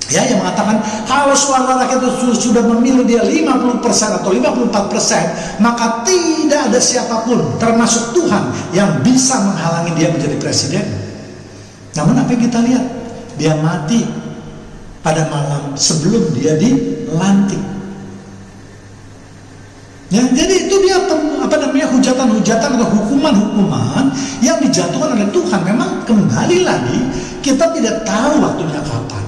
ya, yang mengatakan kalau suara rakyat itu sudah memilih dia 50% atau 54%, maka tidak ada siapapun termasuk Tuhan yang bisa menghalangi dia menjadi presiden. Namun apa yang kita lihat? Dia mati pada malam sebelum dia dilantik. Ya, jadi itu dia hujatan-hujatan atau hukuman-hukuman yang dijatuhkan oleh Tuhan. Memang kembali lagi kita tidak tahu waktunya kapan.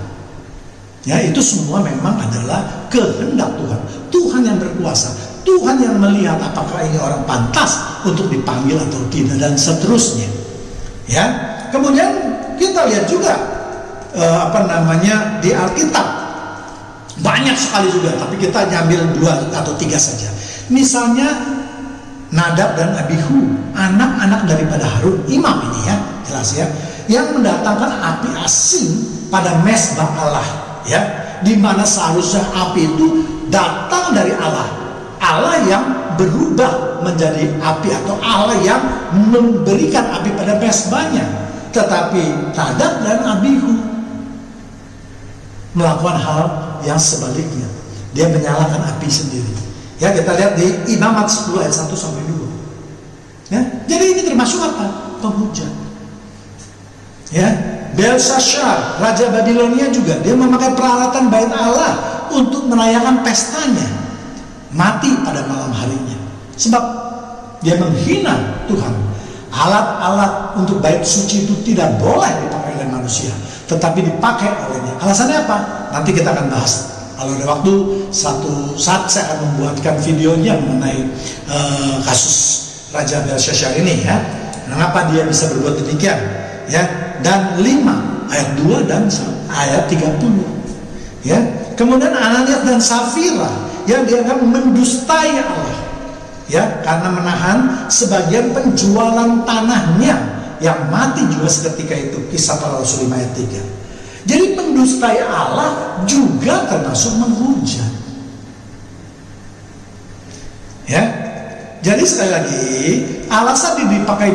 Ya, itu semua memang adalah kehendak Tuhan. Tuhan yang berkuasa, Tuhan yang melihat apakah ini orang pantas untuk dipanggil atau tidak, dan seterusnya. Ya, kemudian kita lihat juga di Alkitab banyak sekali juga, tapi kita nyambil 2 atau 3 saja. Misalnya Nadab dan Abihu, anak-anak daripada Harun, imam ini ya, jelas ya, yang mendatangkan api asin pada mezbah Allah, ya, di mana seharusnya api itu datang dari Allah yang berubah menjadi api, atau Allah yang memberikan api pada mezbahnya. Tetapi Nadab dan Abihu melakukan hal yang sebaliknya, dia menyalakan api sendiri. Ya, kita lihat di Imamat 10 ayat 1-2. Ya, jadi ini termasuk apa? Penghujat. Ya, Belshazzar, raja Babilonia juga, dia memakai peralatan bait Allah untuk merayakan pestanya. Mati pada malam harinya. Sebab dia menghina Tuhan. Alat-alat untuk bait suci itu tidak boleh dipakai oleh manusia, tetapi dipakai olehnya. Alasannya apa? Nanti kita akan bahas. Kalau ada waktu, satu saat saya akan membuatkan videonya mengenai kasus Raja Belshazzar ini ya. Mengapa dia bisa berbuat demikian? Ya, dan 5 ayat 2 dan ayat 30. Ya. Kemudian Ananias dan Safira yang dianggap mendustai Allah. Ya, karena menahan sebagian penjualan tanahnya yang mati juga seketika itu. Kisah Para Rasul 5 ayat 3. Jadi mendustai Allah juga termasuk menghujat. Ya. Jadi sekali lagi, alasan ini dipakai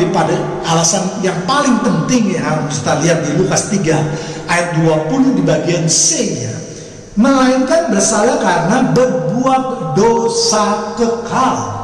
alasan yang paling penting yang harus kita lihat di Lukas 3 ayat 20 di bagian C ya. Melainkan bersalah karena berbuat dosa kekal.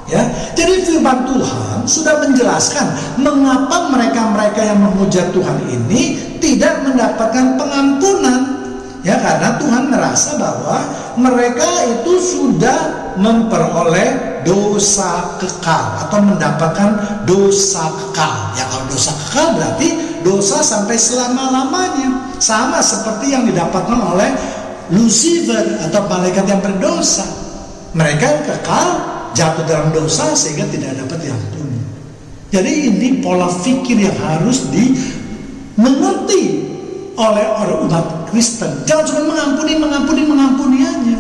Ya, jadi firman Tuhan sudah menjelaskan mengapa mereka-mereka yang menghujat Tuhan ini tidak mendapatkan pengampunan. Ya, karena Tuhan merasa bahwa mereka itu sudah memperoleh dosa kekal atau mendapatkan dosa kekal. Ya, kalau dosa kekal berarti dosa sampai selama-lamanya. Sama seperti yang didapatkan oleh Lucifer atau malaikat yang berdosa. Mereka kekal jatuh dalam dosa sehingga tidak dapat diampuni. Jadi ini pola pikir yang harus dimengerti oleh orang umat Kristen. Jangan cuma mengampuni aja.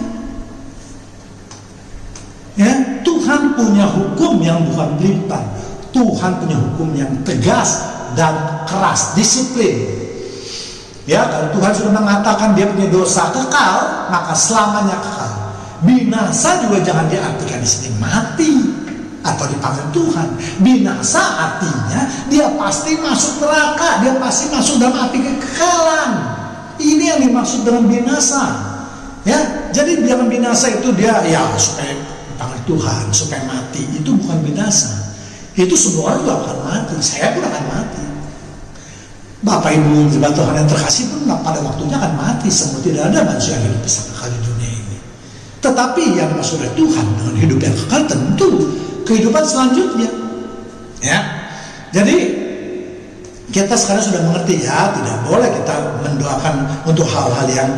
Ya, Tuhan punya hukum yang bukan pelimpan. Tuhan punya hukum yang tegas dan keras, disiplin. Ya, kalau Tuhan sudah mengatakan dia punya dosa kekal, maka selamanya kekal. Binasa juga jangan diartikan di sini mati atau dipanggil Tuhan. Binasa artinya dia pasti masuk neraka, dia pasti masuk dalam api kekekalan. Ini yang dimaksud dengan binasa. Ya, jadi dalam binasa itu dia ya supaya dipanggil Tuhan, supaya mati. Itu bukan binasa. Itu semua orang juga akan mati. Saya pun akan mati. Bapak Ibu jemaat Tuhan yang terkasih pun pada waktunya akan mati. Semua tidak ada manusia yang hidup bisa kekal di dunia ini. Tetapi yang dimaksud oleh Tuhan dengan hidup yang kekal tentu kehidupan selanjutnya. Ya, jadi kita sekarang sudah mengerti ya, tidak boleh kita mendoakan untuk hal-hal yang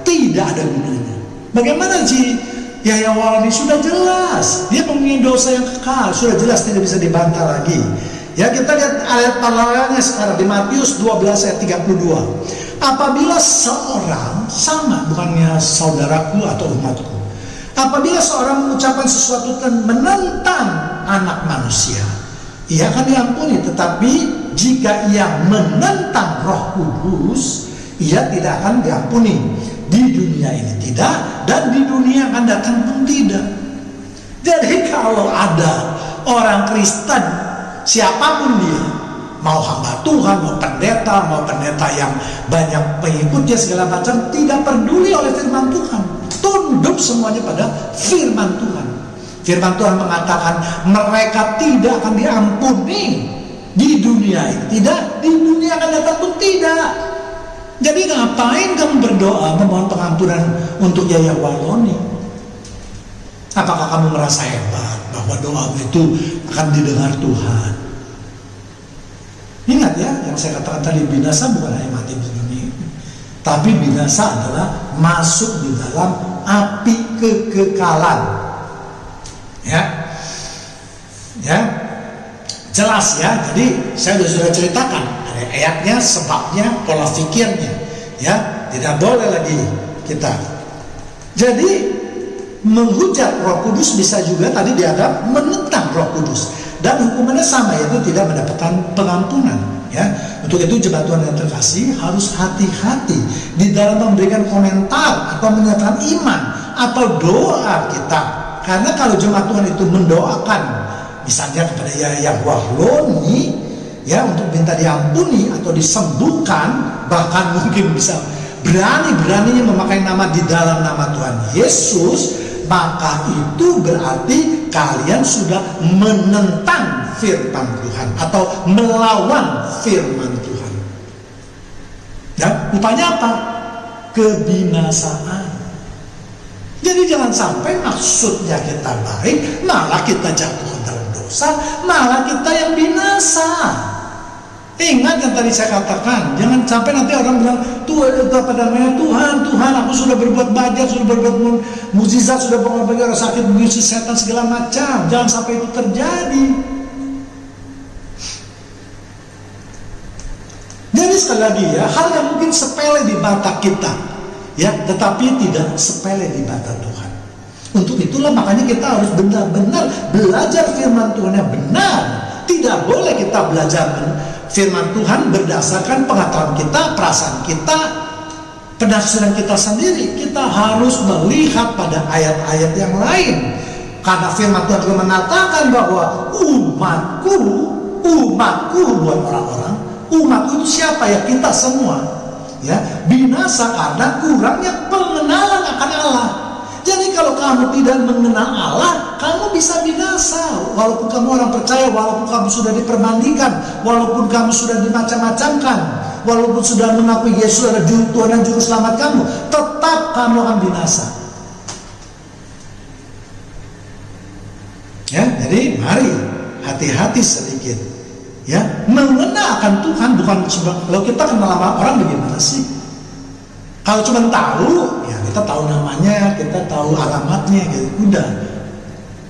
tidak ada gunanya. Bagaimana sih? Yahya Walani sudah jelas dia mempunyai dosa yang kekal, sudah jelas tidak bisa dibantah lagi. Ya, kita lihat ayat lainnya sekarang di Matius 12 ayat 32. Apabila seorang, sama bukannya saudaraku atau umatku, apabila seorang mengucapkan sesuatu dan menentang anak manusia, ia akan diampuni. Tetapi jika ia menentang Roh Kudus, ia tidak akan diampuni. Di dunia ini tidak, dan di dunia akan datang pun tidak. Jadi kalau ada orang Kristen, siapapun dia, mau hamba Tuhan, mau pendeta yang banyak pengikutnya segala macam, tidak peduli oleh firman Tuhan, tunduk semuanya pada firman Tuhan. Firman Tuhan mengatakan mereka tidak akan diampuni di dunia ini, tidak, di dunia akan datang pun tidak. Jadi ngapain kamu berdoa memohon pengampunan untuk Yaya Waloni? Apakah kamu merasa hebat bahwa doa itu akan didengar Tuhan? Ingat ya, yang saya katakan tadi, binasa bukan hanya mati di dunia ini, tapi binasa adalah masuk di dalam api kekekalan. Ya, jelas ya. Jadi saya sudah ceritakan ada ayatnya, sebabnya, pola pikirnya. Ya, tidak boleh lagi kita. Jadi menghujat Roh Kudus bisa juga tadi dianggap menentang Roh Kudus, dan hukumannya sama, yaitu tidak mendapatkan pengampunan. Ya, untuk itu jemaat Tuhan yang terkasih harus hati-hati di dalam memberikan komentar atau menyatakan iman atau doa kita. Karena kalau jemaat Tuhan itu mendoakan misalnya kepada Yaya Wahloni, ya, untuk minta diampuni atau disembuhkan, bahkan mungkin bisa berani-beraninya memakai nama di dalam nama Tuhan Yesus, maka itu berarti kalian sudah menentang firman Tuhan atau melawan firman Tuhan. Dan upahnya apa? Kebinasaan. Jadi jangan sampai maksudnya kita baik, malah kita jatuh dalam dosa, malah kita yang binasa. Ingat yang tadi saya katakan, jangan sampai nanti orang bilang, Tuhan, Tuhan, aku sudah berbuat banyak, sudah berbuat mukjizat, sudah bagi orang sakit, mengusir setan segala macam. Jangan sampai itu terjadi. Jadi sekali lagi ya, hal yang mungkin sepele di mata kita, ya, tetapi tidak sepele di mata Tuhan. Untuk itulah makanya kita harus benar-benar belajar firman Tuhan yang benar. Tidak boleh kita belajar firman Tuhan berdasarkan pengetahuan kita, perasaan kita, penafsiran kita sendiri. Kita harus melihat pada ayat-ayat yang lain. Karena firman Tuhan juga mengatakan bahwa umatku buat orang-orang, umatku itu siapa ya? Kita semua. Ya, binasa karena kurangnya pengenalan akan Allah. Jadi kalau kamu tidak mengenal Allah, kamu bisa binasa. Walaupun kamu orang percaya, walaupun kamu sudah diperbandingkan, walaupun kamu sudah dimacam-macamkan, walaupun sudah mengakui Yesus adalah juru Tuhan dan juru selamat kamu, tetap kamu akan binasa. Ya, jadi mari hati-hati sedikit. Ya, mengenal akan Tuhan bukan sebab kalau kita kenal sama orang bagaimana sih? Kalau cuma tahu, ya kita tahu namanya, kita tahu alamatnya, gitu, udah.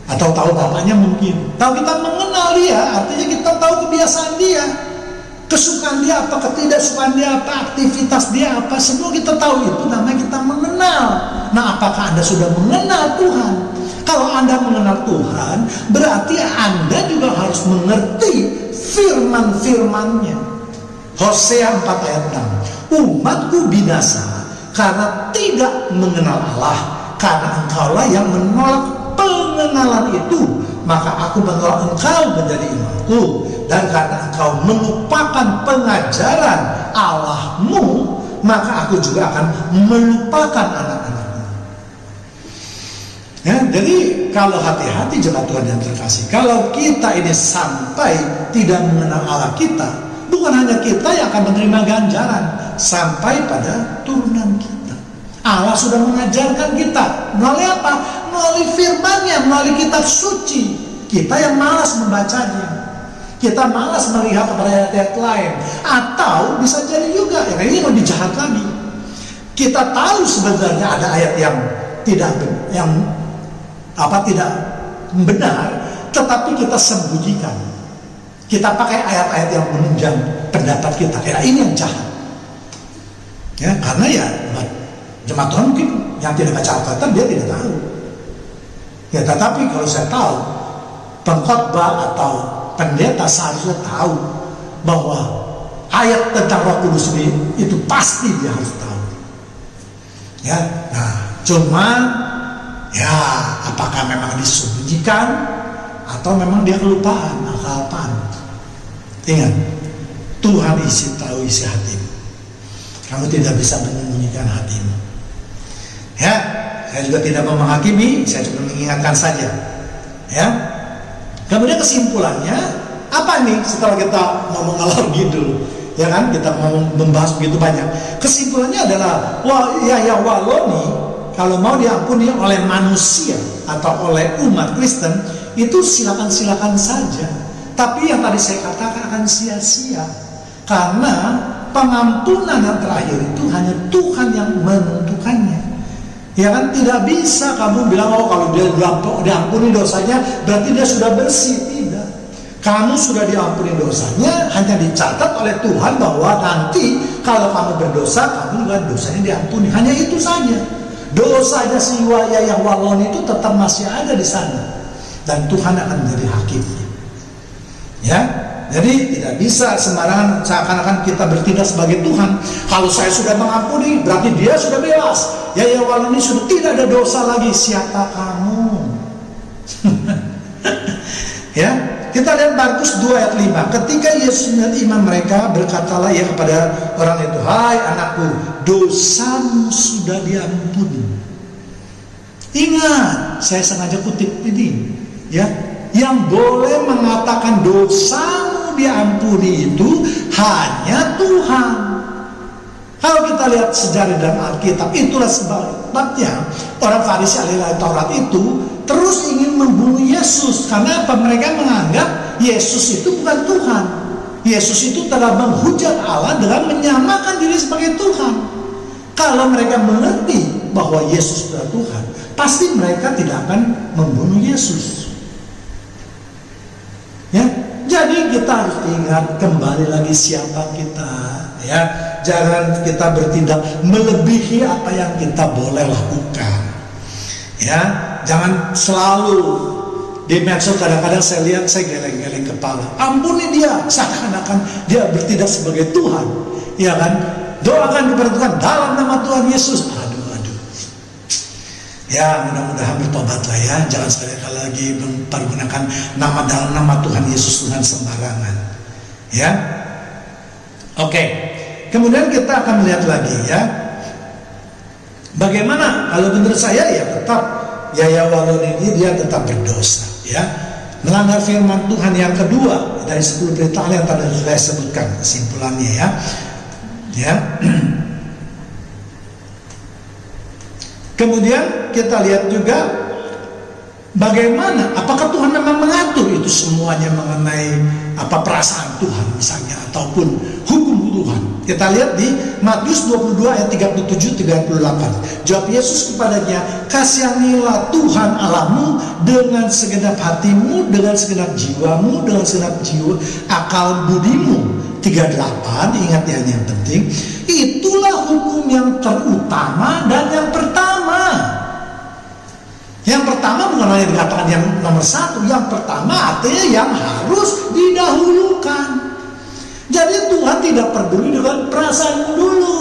Atau tahu bapaknya mungkin. Tahu kita mengenal dia, artinya kita tahu kebiasaan dia, kesukaan dia apa, ketidaksukaan dia apa, aktivitas dia apa, semua kita tahu. Itu namanya kita mengenal. Nah, apakah Anda sudah mengenal Tuhan? Kalau Anda mengenal Tuhan, berarti Anda juga harus mengerti firman-firmannya. Hosea 4 ayat 6. Umatku binasa karena tidak mengenal Allah, karena engkaulah yang menolak pengenalan itu, maka aku menolak engkau menjadi imamku, dan karena engkau melupakan pengajaran Allahmu, maka aku juga akan melupakan anak-anakmu. Ya, jadi kalau hati-hati jemaat Tuhan yang terkasih, kalau kita ini sampai tidak mengenal Allah kita, bukan hanya kita yang akan menerima ganjaran, sampai pada turunan kita. Allah sudah mengajarkan kita melalui apa? Melalui firman-Nya, melalui kitab suci. Kita yang malas membacanya, kita malas melihat kepada ayat-ayat lain, atau bisa jadi juga ini lebih jahat lagi. Kita tahu sebenarnya ada ayat yang tidak benar, tetapi kita sembunyikan. Kita pakai ayat-ayat yang menunjang pendapat kita. Ya, ini yang jahat. Ya, karena ya jemaat Tuhan mungkin yang tidak baca Alkitab dia tidak tahu. Ya, tetapi kalau saya tahu, pengkhotbah atau pendeta seharusnya tahu bahwa ayat tentang Roh Kudus ini itu pasti dia harus tahu. Ya, nah, cuma ya apakah memang disembunyikan atau memang dia kelupaan atau apaan? Ingat, Tuhan isi tahu isi hatimu. Kamu tidak bisa menyembunyikan hatimu. Ya, saya juga tidak mau menghakimi, saya cuma mengingatkan saja. Ya. Kemudian kesimpulannya apa nih setelah kita ngomong ngalor ngidul? Ya kan, kita mau membahas begitu banyak. Kesimpulannya adalah Yahya Waloni kalau mau diampuni oleh manusia atau oleh umat Kristen itu silakan saja. Tapi yang tadi saya katakan akan sia-sia karena pengampunan yang terakhir itu hanya Tuhan yang menentukannya. Ya kan, tidak bisa kamu bilang kalau dia diampuni dosanya berarti dia sudah bersih. Tidak. Kamu sudah diampuni dosanya, hanya dicatat oleh Tuhan bahwa nanti kalau kamu berdosa, kamu juga dosanya diampuni. Hanya itu saja. Dosanya si Yahya Waloni itu tetap masih ada di sana dan Tuhan akan menjadi hakimnya. Ya, jadi tidak bisa sembarangan seakan-akan kita bertindak sebagai Tuhan. Kalau saya sudah mengampuni, berarti dia sudah bebas. Yahya Waloni sudah tidak ada dosa lagi. Siapa kamu? Ya, kita lihat Markus 2 ayat 5. Ketika Yesus melihat iman mereka, berkatalah ia kepada orang itu, "Hai anakku, dosamu sudah diampuni." Ingat, saya sengaja kutip ini, ya. Yang boleh mengatakan dosamu diampuni itu hanya Tuhan. Kalau kita lihat sejarah dalam Alkitab, itulah sebabnya orang Farisi ahli Taurat itu terus ingin membunuh Yesus. Karena apa? Mereka menganggap Yesus itu bukan Tuhan. Yesus itu telah menghujat Allah dengan menyamakan diri sebagai Tuhan. Kalau mereka mengerti bahwa Yesus adalah Tuhan, pasti mereka tidak akan membunuh Yesus. Ya, jadi kita harus ingat kembali lagi siapa kita, ya. Jangan kita bertindak melebihi apa yang kita boleh lakukan. Ya, jangan selalu di medsos kadang-kadang saya lihat saya geleng-geleng kepala. Ampuni dia, seakan-akan dia bertindak sebagai Tuhan. Ya kan? Doakan kepada Tuhan dalam nama Tuhan Yesus. Aduh. Ya, mudah-mudahan bertobatlah ya. Jangan sekali-kali lagi mempergunakan nama dalam nama Tuhan Yesus dengan sembarangan. Ya. Oke. Kemudian kita akan melihat lagi ya. Bagaimana kalau menurut saya ya tetap Yahya Waloni ini dia tetap berdosa ya. Melanggar firman Tuhan yang kedua dari 10 perintah yang tadi saya sebutkan kesimpulannya ya. Ya. Kemudian kita lihat juga bagaimana, apakah Tuhan memang mengatur itu semuanya mengenai apa perasaan Tuhan misalnya ataupun hukum Tuhan. Kita lihat di Matius 22 ayat 37-38. Jawab Yesus kepadanya, "Kasihanilah Tuhan Allahmu dengan segenap hatimu, dengan segenap jiwamu, dengan segenap jiwa akal budimu." 38, ingat ya yang penting, itulah hukum yang terutama dan yang pertama. Yang pertama bukan hanya dikatakan yang nomor satu, yang pertama artinya yang harus didahulukan. Jadi Tuhan tidak peduli dengan perasaanmu dulu.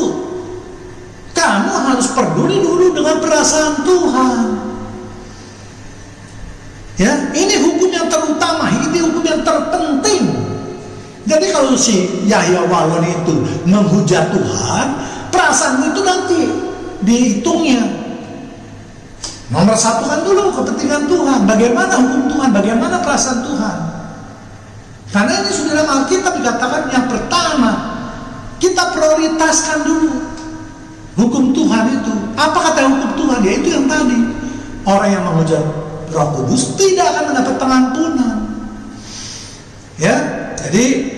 Kamu harus peduli dulu dengan perasaan Tuhan. Ya, ini hukum yang terutama, ini hukum yang terpenting. Jadi kalau si Yahya Waloni itu menghujat Tuhan, perasaanmu itu nanti dihitungnya. Nomor satu kan dulu kepentingan Tuhan. Bagaimana hukum Tuhan, bagaimana perasaan Tuhan. Karena ini sudah dalam Alkitab dikatakan yang pertama, kita prioritaskan dulu hukum Tuhan itu. Apa kata hukum Tuhan? Ya itu yang tadi. Orang yang menghujat Roh Kudus tidak akan mendapat pengampunan. Ya, jadi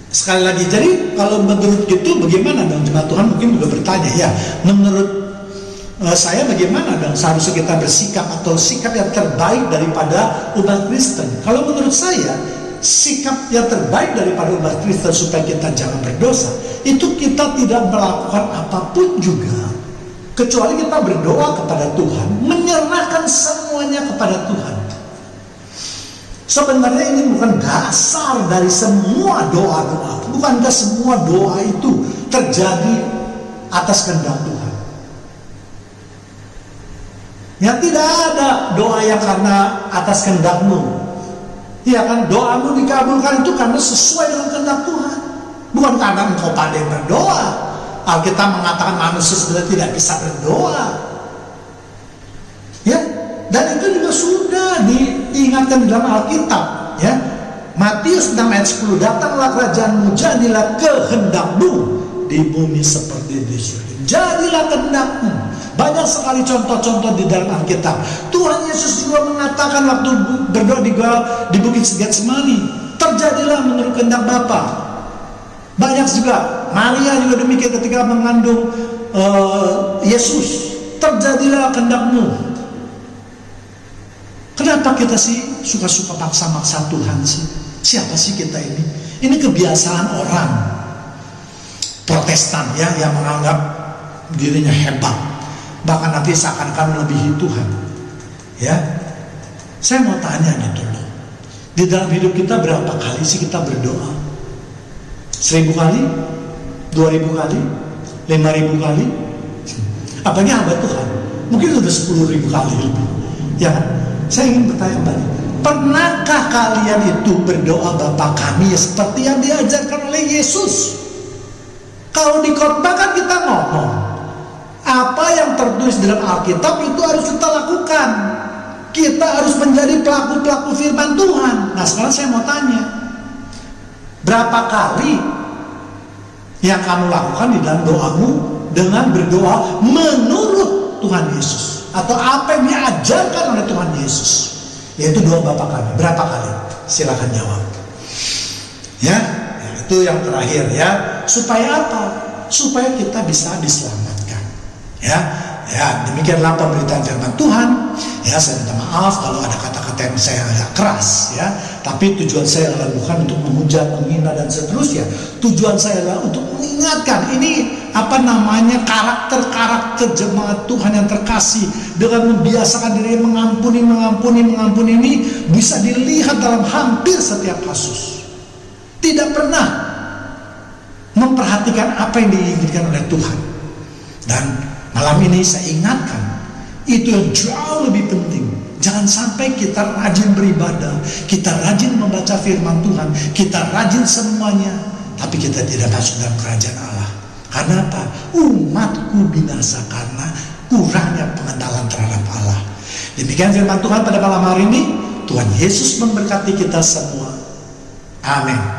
sekali lagi, jadi kalau menurut itu bagaimana dong jemaat Tuhan mungkin juga bertanya ya, menurut saya bagaimana dong seharusnya kita bersikap atau sikap yang terbaik daripada umat Kristen? Kalau menurut saya sikap yang terbaik daripada umat Kristen supaya kita jangan berdosa, itu kita tidak melakukan apapun juga kecuali kita berdoa kepada Tuhan, menyerahkan semuanya kepada Tuhan. Sebenarnya ini bukan dasar dari semua doa-doa. Bukankah semua doa itu terjadi atas kehendak Tuhan? Ya, tidak ada doa yang karena atas kehendakmu. Ya kan, doamu dikabulkan itu karena sesuai dengan kehendak Tuhan, bukan karena engkau pandai berdoa. Alkitab mengatakan manusia sebenarnya tidak bisa berdoa. Ya, dan itu juga sudah diingatkan dalam Alkitab. Ya, Matius 6 ayat 10, datanglah kerajaanmu, jadilah kehendakmu di bumi seperti di surga. Jadilah kehendakmu. Banyak sekali contoh-contoh di dalam Alkitab. Tuhan Yesus juga mengatakan waktu berdoa di Bukit Getsemani, terjadilah menurut kehendak Bapa. Banyak juga, Maria juga demikian ketika mengandung Yesus, terjadilah kehendakmu. Kenapa kita sih suka-suka paksa-maksa Tuhan sih? Siapa sih kita ini? Ini kebiasaan orang Protestan ya, yang menganggap dirinya hebat, bahkan nanti seakan-akan melebihi Tuhan. Ya, saya mau tanya gitu loh, di dalam hidup kita berapa kali sih kita berdoa? 1000 kali? 2000 kali? 5000 kali? Apalagi hamba Tuhan mungkin sudah 10.000 kali lebih. Ya, saya ingin bertanya kembali, pernahkah kalian itu berdoa Bapa kami ya seperti yang diajarkan oleh Yesus? Kalau di khotbah kan kita ngomong, apa yang tertulis dalam Alkitab itu harus kita lakukan. Kita harus menjadi pelaku-pelaku firman Tuhan. Nah, sekarang saya mau tanya, berapa kali yang kamu lakukan di dalam doamu dengan berdoa menurut Tuhan Yesus, atau apa yang diajarkan oleh Tuhan Yesus, yaitu doa Bapa kami? Berapa kali? Silakan jawab. Ya, itu yang terakhir ya. Supaya apa? Supaya kita bisa diselamatkan. Ya, demikianlah pemberitaan firman Tuhan. Ya, saya minta maaf kalau ada kata-kata yang saya agak keras ya. Tapi tujuan saya adalah bukan untuk menghujat, menghina dan seterusnya. Tujuan saya adalah untuk mengingatkan ini karakter-karakter jemaat Tuhan yang terkasih, dengan membiasakan diri mengampuni ini bisa dilihat dalam hampir setiap kasus. Tidak pernah memperhatikan apa yang diinginkan oleh Tuhan. Dan malam ini saya ingatkan, itu yang jauh lebih penting. Jangan sampai kita rajin beribadah, kita rajin membaca firman Tuhan, kita rajin semuanya, tapi kita tidak masuk dalam kerajaan Allah. Karena apa? Umatku binasa karena kurangnya pengenalan terhadap Allah. Demikian firman Tuhan pada malam hari ini. Tuhan Yesus memberkati kita semua. Amin.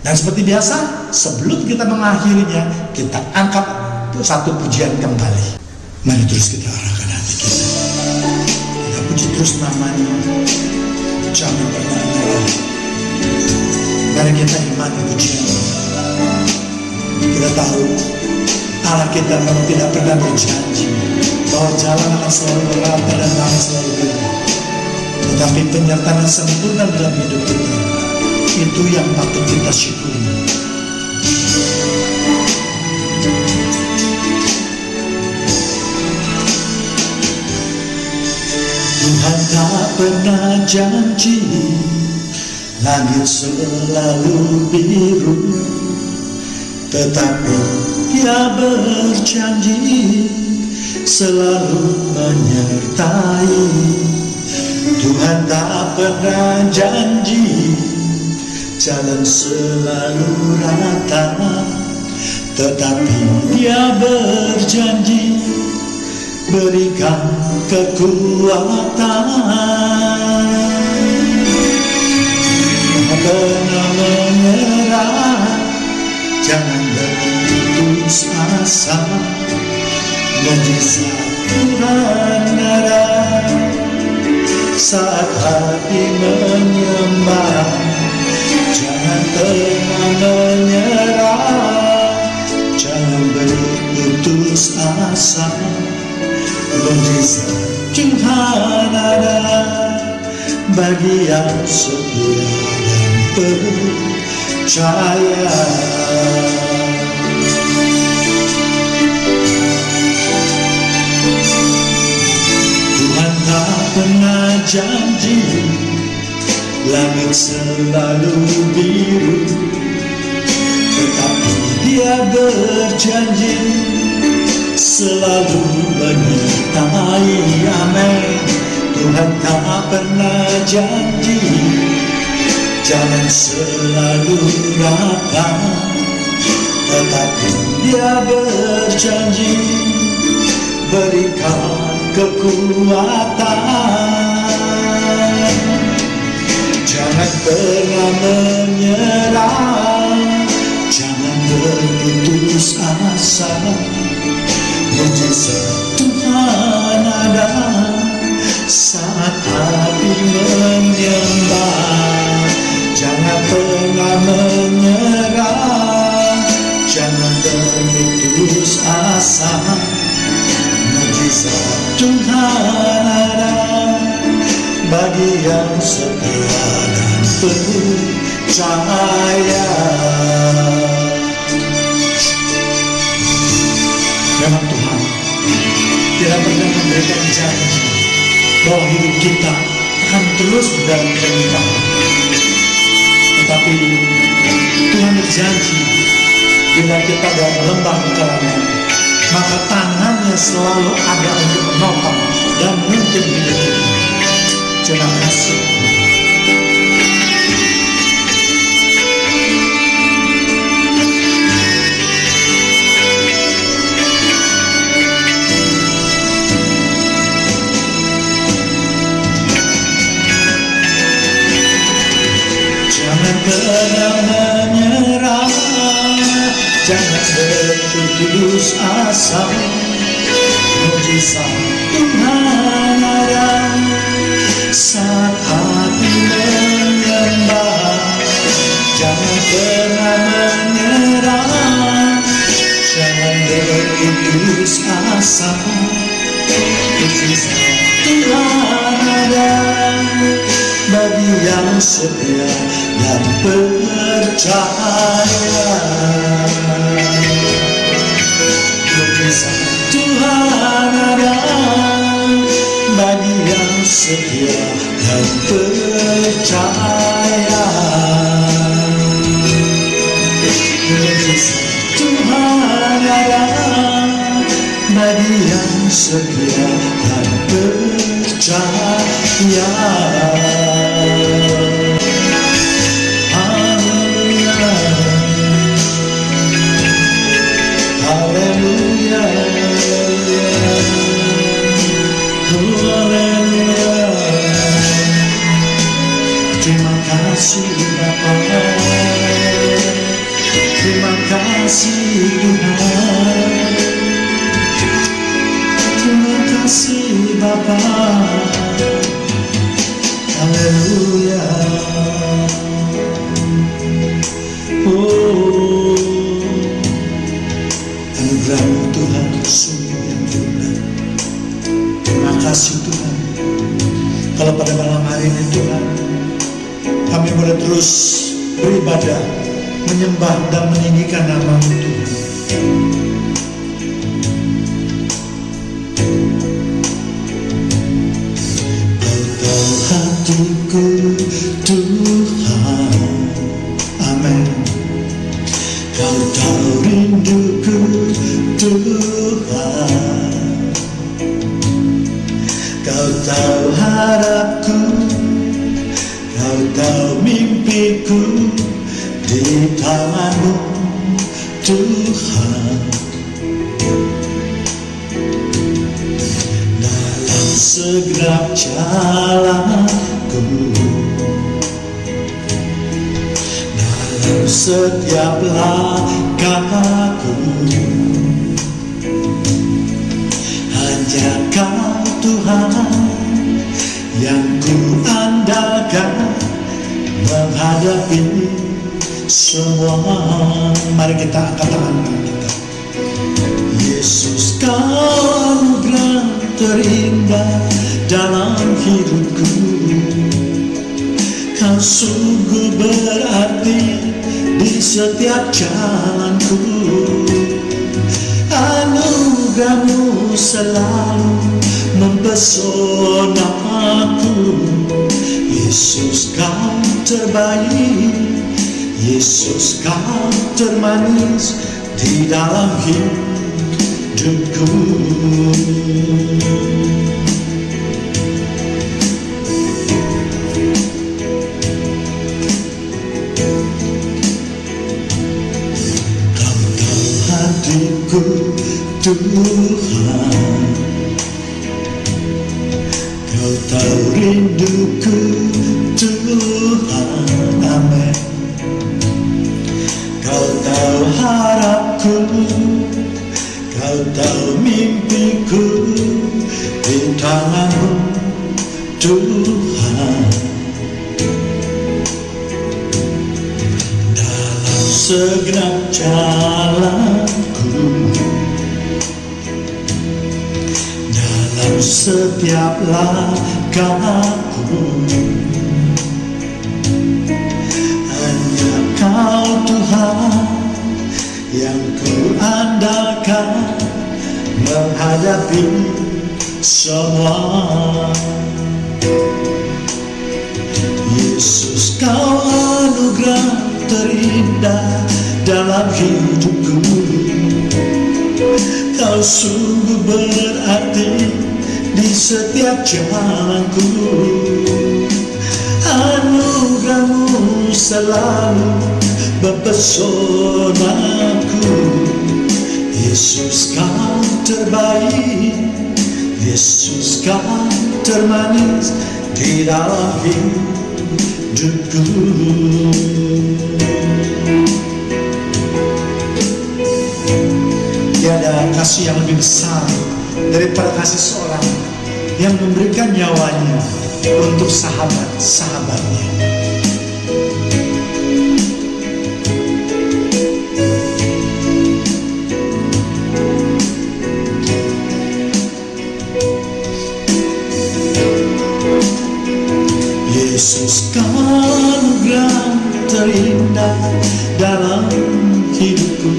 Dan seperti biasa, sebelum kita mengakhirinya, kita angkat satu pujian kembali. Mari terus kita arahkan hati kita. Kita puji terus namanya. Jangan pernah menyerah. Mari kita imani pujian. Kita tahu Allah kita memang tidak pernah berjanji bahwa jalan akan selalu merata dan akan selalu benar. Tetapi penyertaan sempurna dalam hidup kita, itu yang patut kita syukuri. Tuhan tak pernah janji langit selalu biru, tetapi Dia berjanji selalu menyertai. Tuhan tak pernah janji jalan selalu rata, tetapi Dia berjanji berikan kekuatan. Jangan pernah menyerah, jangan berputus asa. Mujizat Tuhan ada saat hati menyembah. Jangan pernah menyerah, jangan berputus asa. Mujizat Tuhan ada bagi yang setia. percaya. Tuhan tak pernah janji langit selalu biru, tetapi Dia berjanji selalu menyertai. Amin. Tuhan tak pernah janji jalan selalu rata, tetapi Dia berjanji berikan kekuatan. Jangan pernah menyerah, jangan berputus asa. Mujizat Tuhan ada saat hati menyembah. Jangan pernah menyerah, jangan berputus asa. Mujizat Tuhan ada bagi yang setia dan percaya. Memang Tuhan tidak pernah memberikan janji bahwa hidup kita akan terus dalam pernikahan, tetapi Tuhan berjanji bila kita dalam lembah kekelaman, maka tangannya selalu ada untuk menopang dan menuntun hidup kita. Terima kasih. Jangan pernah menyerah, jangan berputus asa. Mujizat Tuhan ada saat hati menyembah. Jangan pernah menyerah, jangan berputus asa. Mujizat Tuhan ada bagi yang setia dan percaya. Mujizat Tuhan ada bagi yang setia dan percaya. Mujizat Tuhan ada bagi yang setia dan percaya. Haleluya, haleluya. Terima kasih Bapa, terima kasih Tuhan, terima kasih Bapa. Haleluya. Oh, anugerah Tuhan sungguh yang indah. Terima kasih Tuhan. Kalau pada malam hari ini Tuhan, kami boleh terus beribadah, menyembah dan meninggikan nama-Mu Tuhan. Kau tahu hatiku Tuhan, amin. Kau tahu rinduku Tuhan, Kau tahu harapku, Kau tahu mimpiku di tangan-Mu Tuhan. Dalam segenap jalanku, dalam setiap langkahku, hanya Kau Tuhan yang ku andalkan menghadapi semua. Mari kita angkat tangan kita. Yesus, Kau anugerah terindah dalam hidupku. Kau sungguh berarti di setiap jalanku. Anugerahmu selalu mempesona aku. Yesus, kau terbaik, Yesus, kau termanis di dalam hidupku. Kau tahu hatiku, Tuhan. Kau tahu rinduku, Tuhan. Amin. Kau tahu harapku, kau tahu mimpiku, di tanganmu, Tuhan. Dalam segenap jalanku, dalam setiap langkahku, hanya Kau, Tuhan, yang ku andalkan menghadapi semua. Yesus, Kau anugerah terindah dalam hidupku. Kau sungguh berarti di setiap jalanku. Anugerahmu selalu mempesonaku. Yesus, Kau terbaik, Yesus, Kau termanis di dalam hidupku. Tiada kasih yang lebih besar daripada kasih seorang yang memberikan nyawanya untuk sahabat-sahabatnya. Yesus, Kau anugerah terindah dalam hidupku.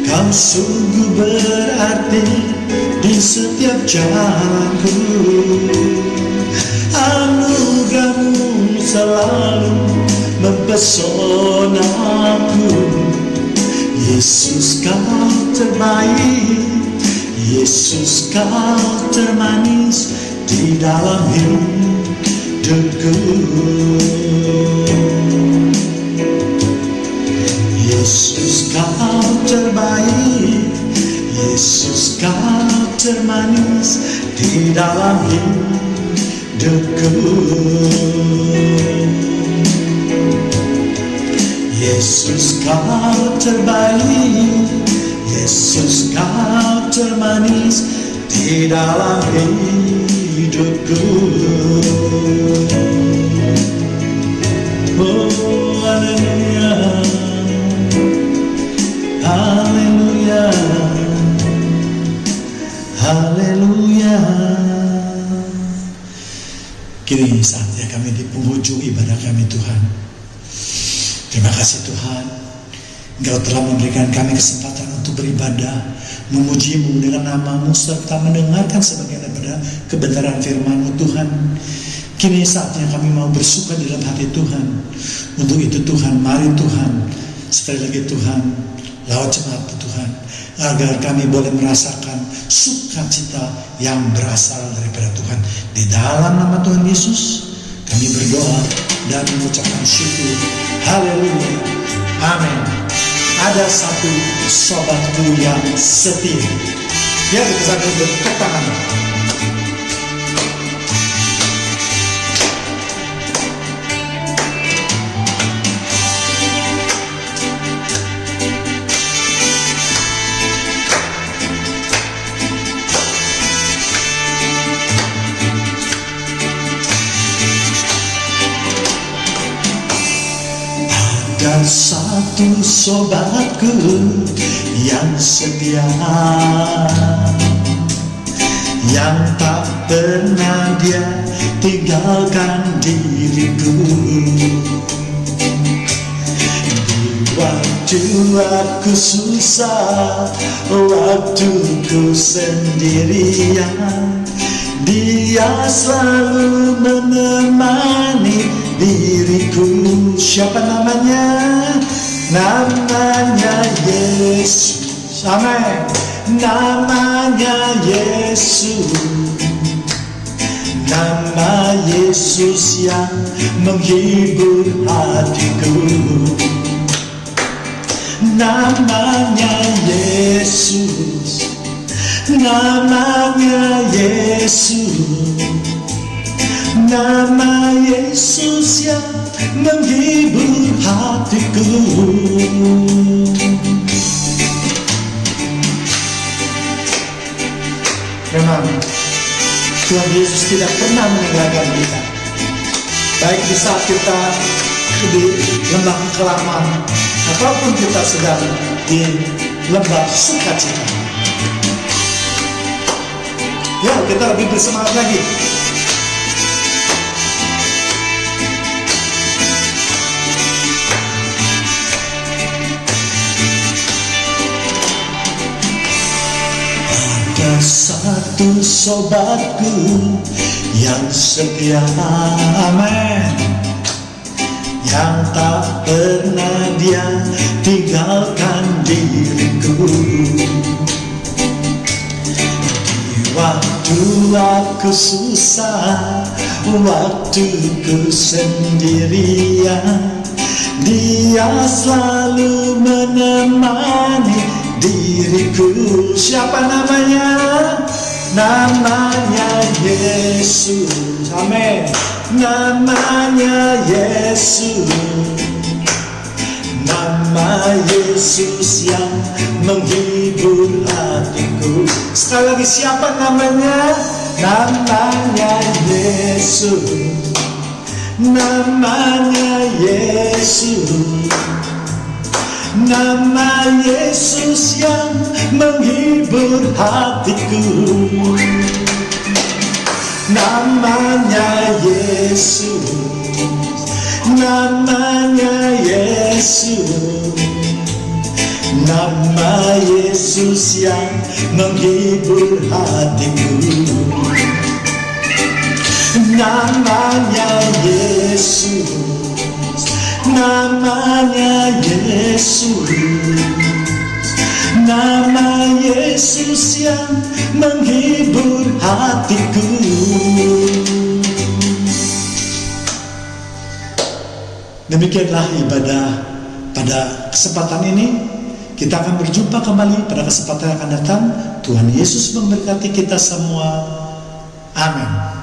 Kau sungguh berarti di setiap jalanku. Anugerahmu selalu mempesonaku. Yesus, Kau terbaik, Yesus, Kau termanis di dalam hidupku. Yesus, Kau terbaik, Yesus, Kau termanis di dalam hidupku. Yesus, Kau terbaik, Yesus, Kau termanis di dalam hidupku. Oh, haleluya, haleluya, haleluya. Kini saatnya kami di penghujung ibadah kami, Tuhan. Terima kasih, Tuhan, Engkau telah memberikan kami kesempatan untuk beribadah, memuji-Mu dengan nama-Mu, serta mendengarkan sebagian daripada kebenaran firman-Mu, Tuhan. Kini saatnya kami mau bersuka dalam hati Tuhan. Untuk itu, Tuhan, mari Tuhan, sekali lagi Tuhan, lawat jemaat Tuhan, agar kami boleh merasakan sukacita yang berasal daripada Tuhan. Di dalam nama Tuhan Yesus kami berdoa dan mengucapkan syukur. Haleluya, amin. Ada satu sobatku yang setia. Dia bisa bertepuk tangan. Ada satu sobatku yang setia, yang tak pernah dia tinggalkan diriku. Waktu aku susah, waktu ku sendirian, dia selalu menemani diriku. Siapa namanya? Namanya Yesus. Amin. Namanya Yesus. Nama Yesus yang menghibur hatiku. Namanya Yesus. Namanya Yesus. Nama Yesus yang menghibur hatiku. Memang Tuhan Yesus tidak pernah meninggalkan kita, baik di saat kita di lembah kekelaman ataupun kita sedang di lembah sukacita. Ya, kita lebih bersemangat lagi. Ada satu sobatku yang setia, amin, yang tak pernah dia tinggalkan diriku. Di waktu aku susah, waktu ku sendirian, dia selalu menemani diriku. Siapa namanya? Namanya Yesus. Amin. Namanya Yesus. Nama Yesus yang menghibur hatiku. Sekali lagi, siapa namanya? Namanya Yesus. Namanya Yesus. Nama Yesus yang menghibur hatiku. Namanya Yesus. Namanya Yesus. Nama Yesus yang menghibur hatiku. Namanya Yesus. Namanya Yesus. Nama Yesus yang menghibur hatiku. Demikianlah ibadah pada kesempatan ini. Kita akan berjumpa kembali pada kesempatan yang akan datang. Tuhan Yesus memberkati kita semua. Amin.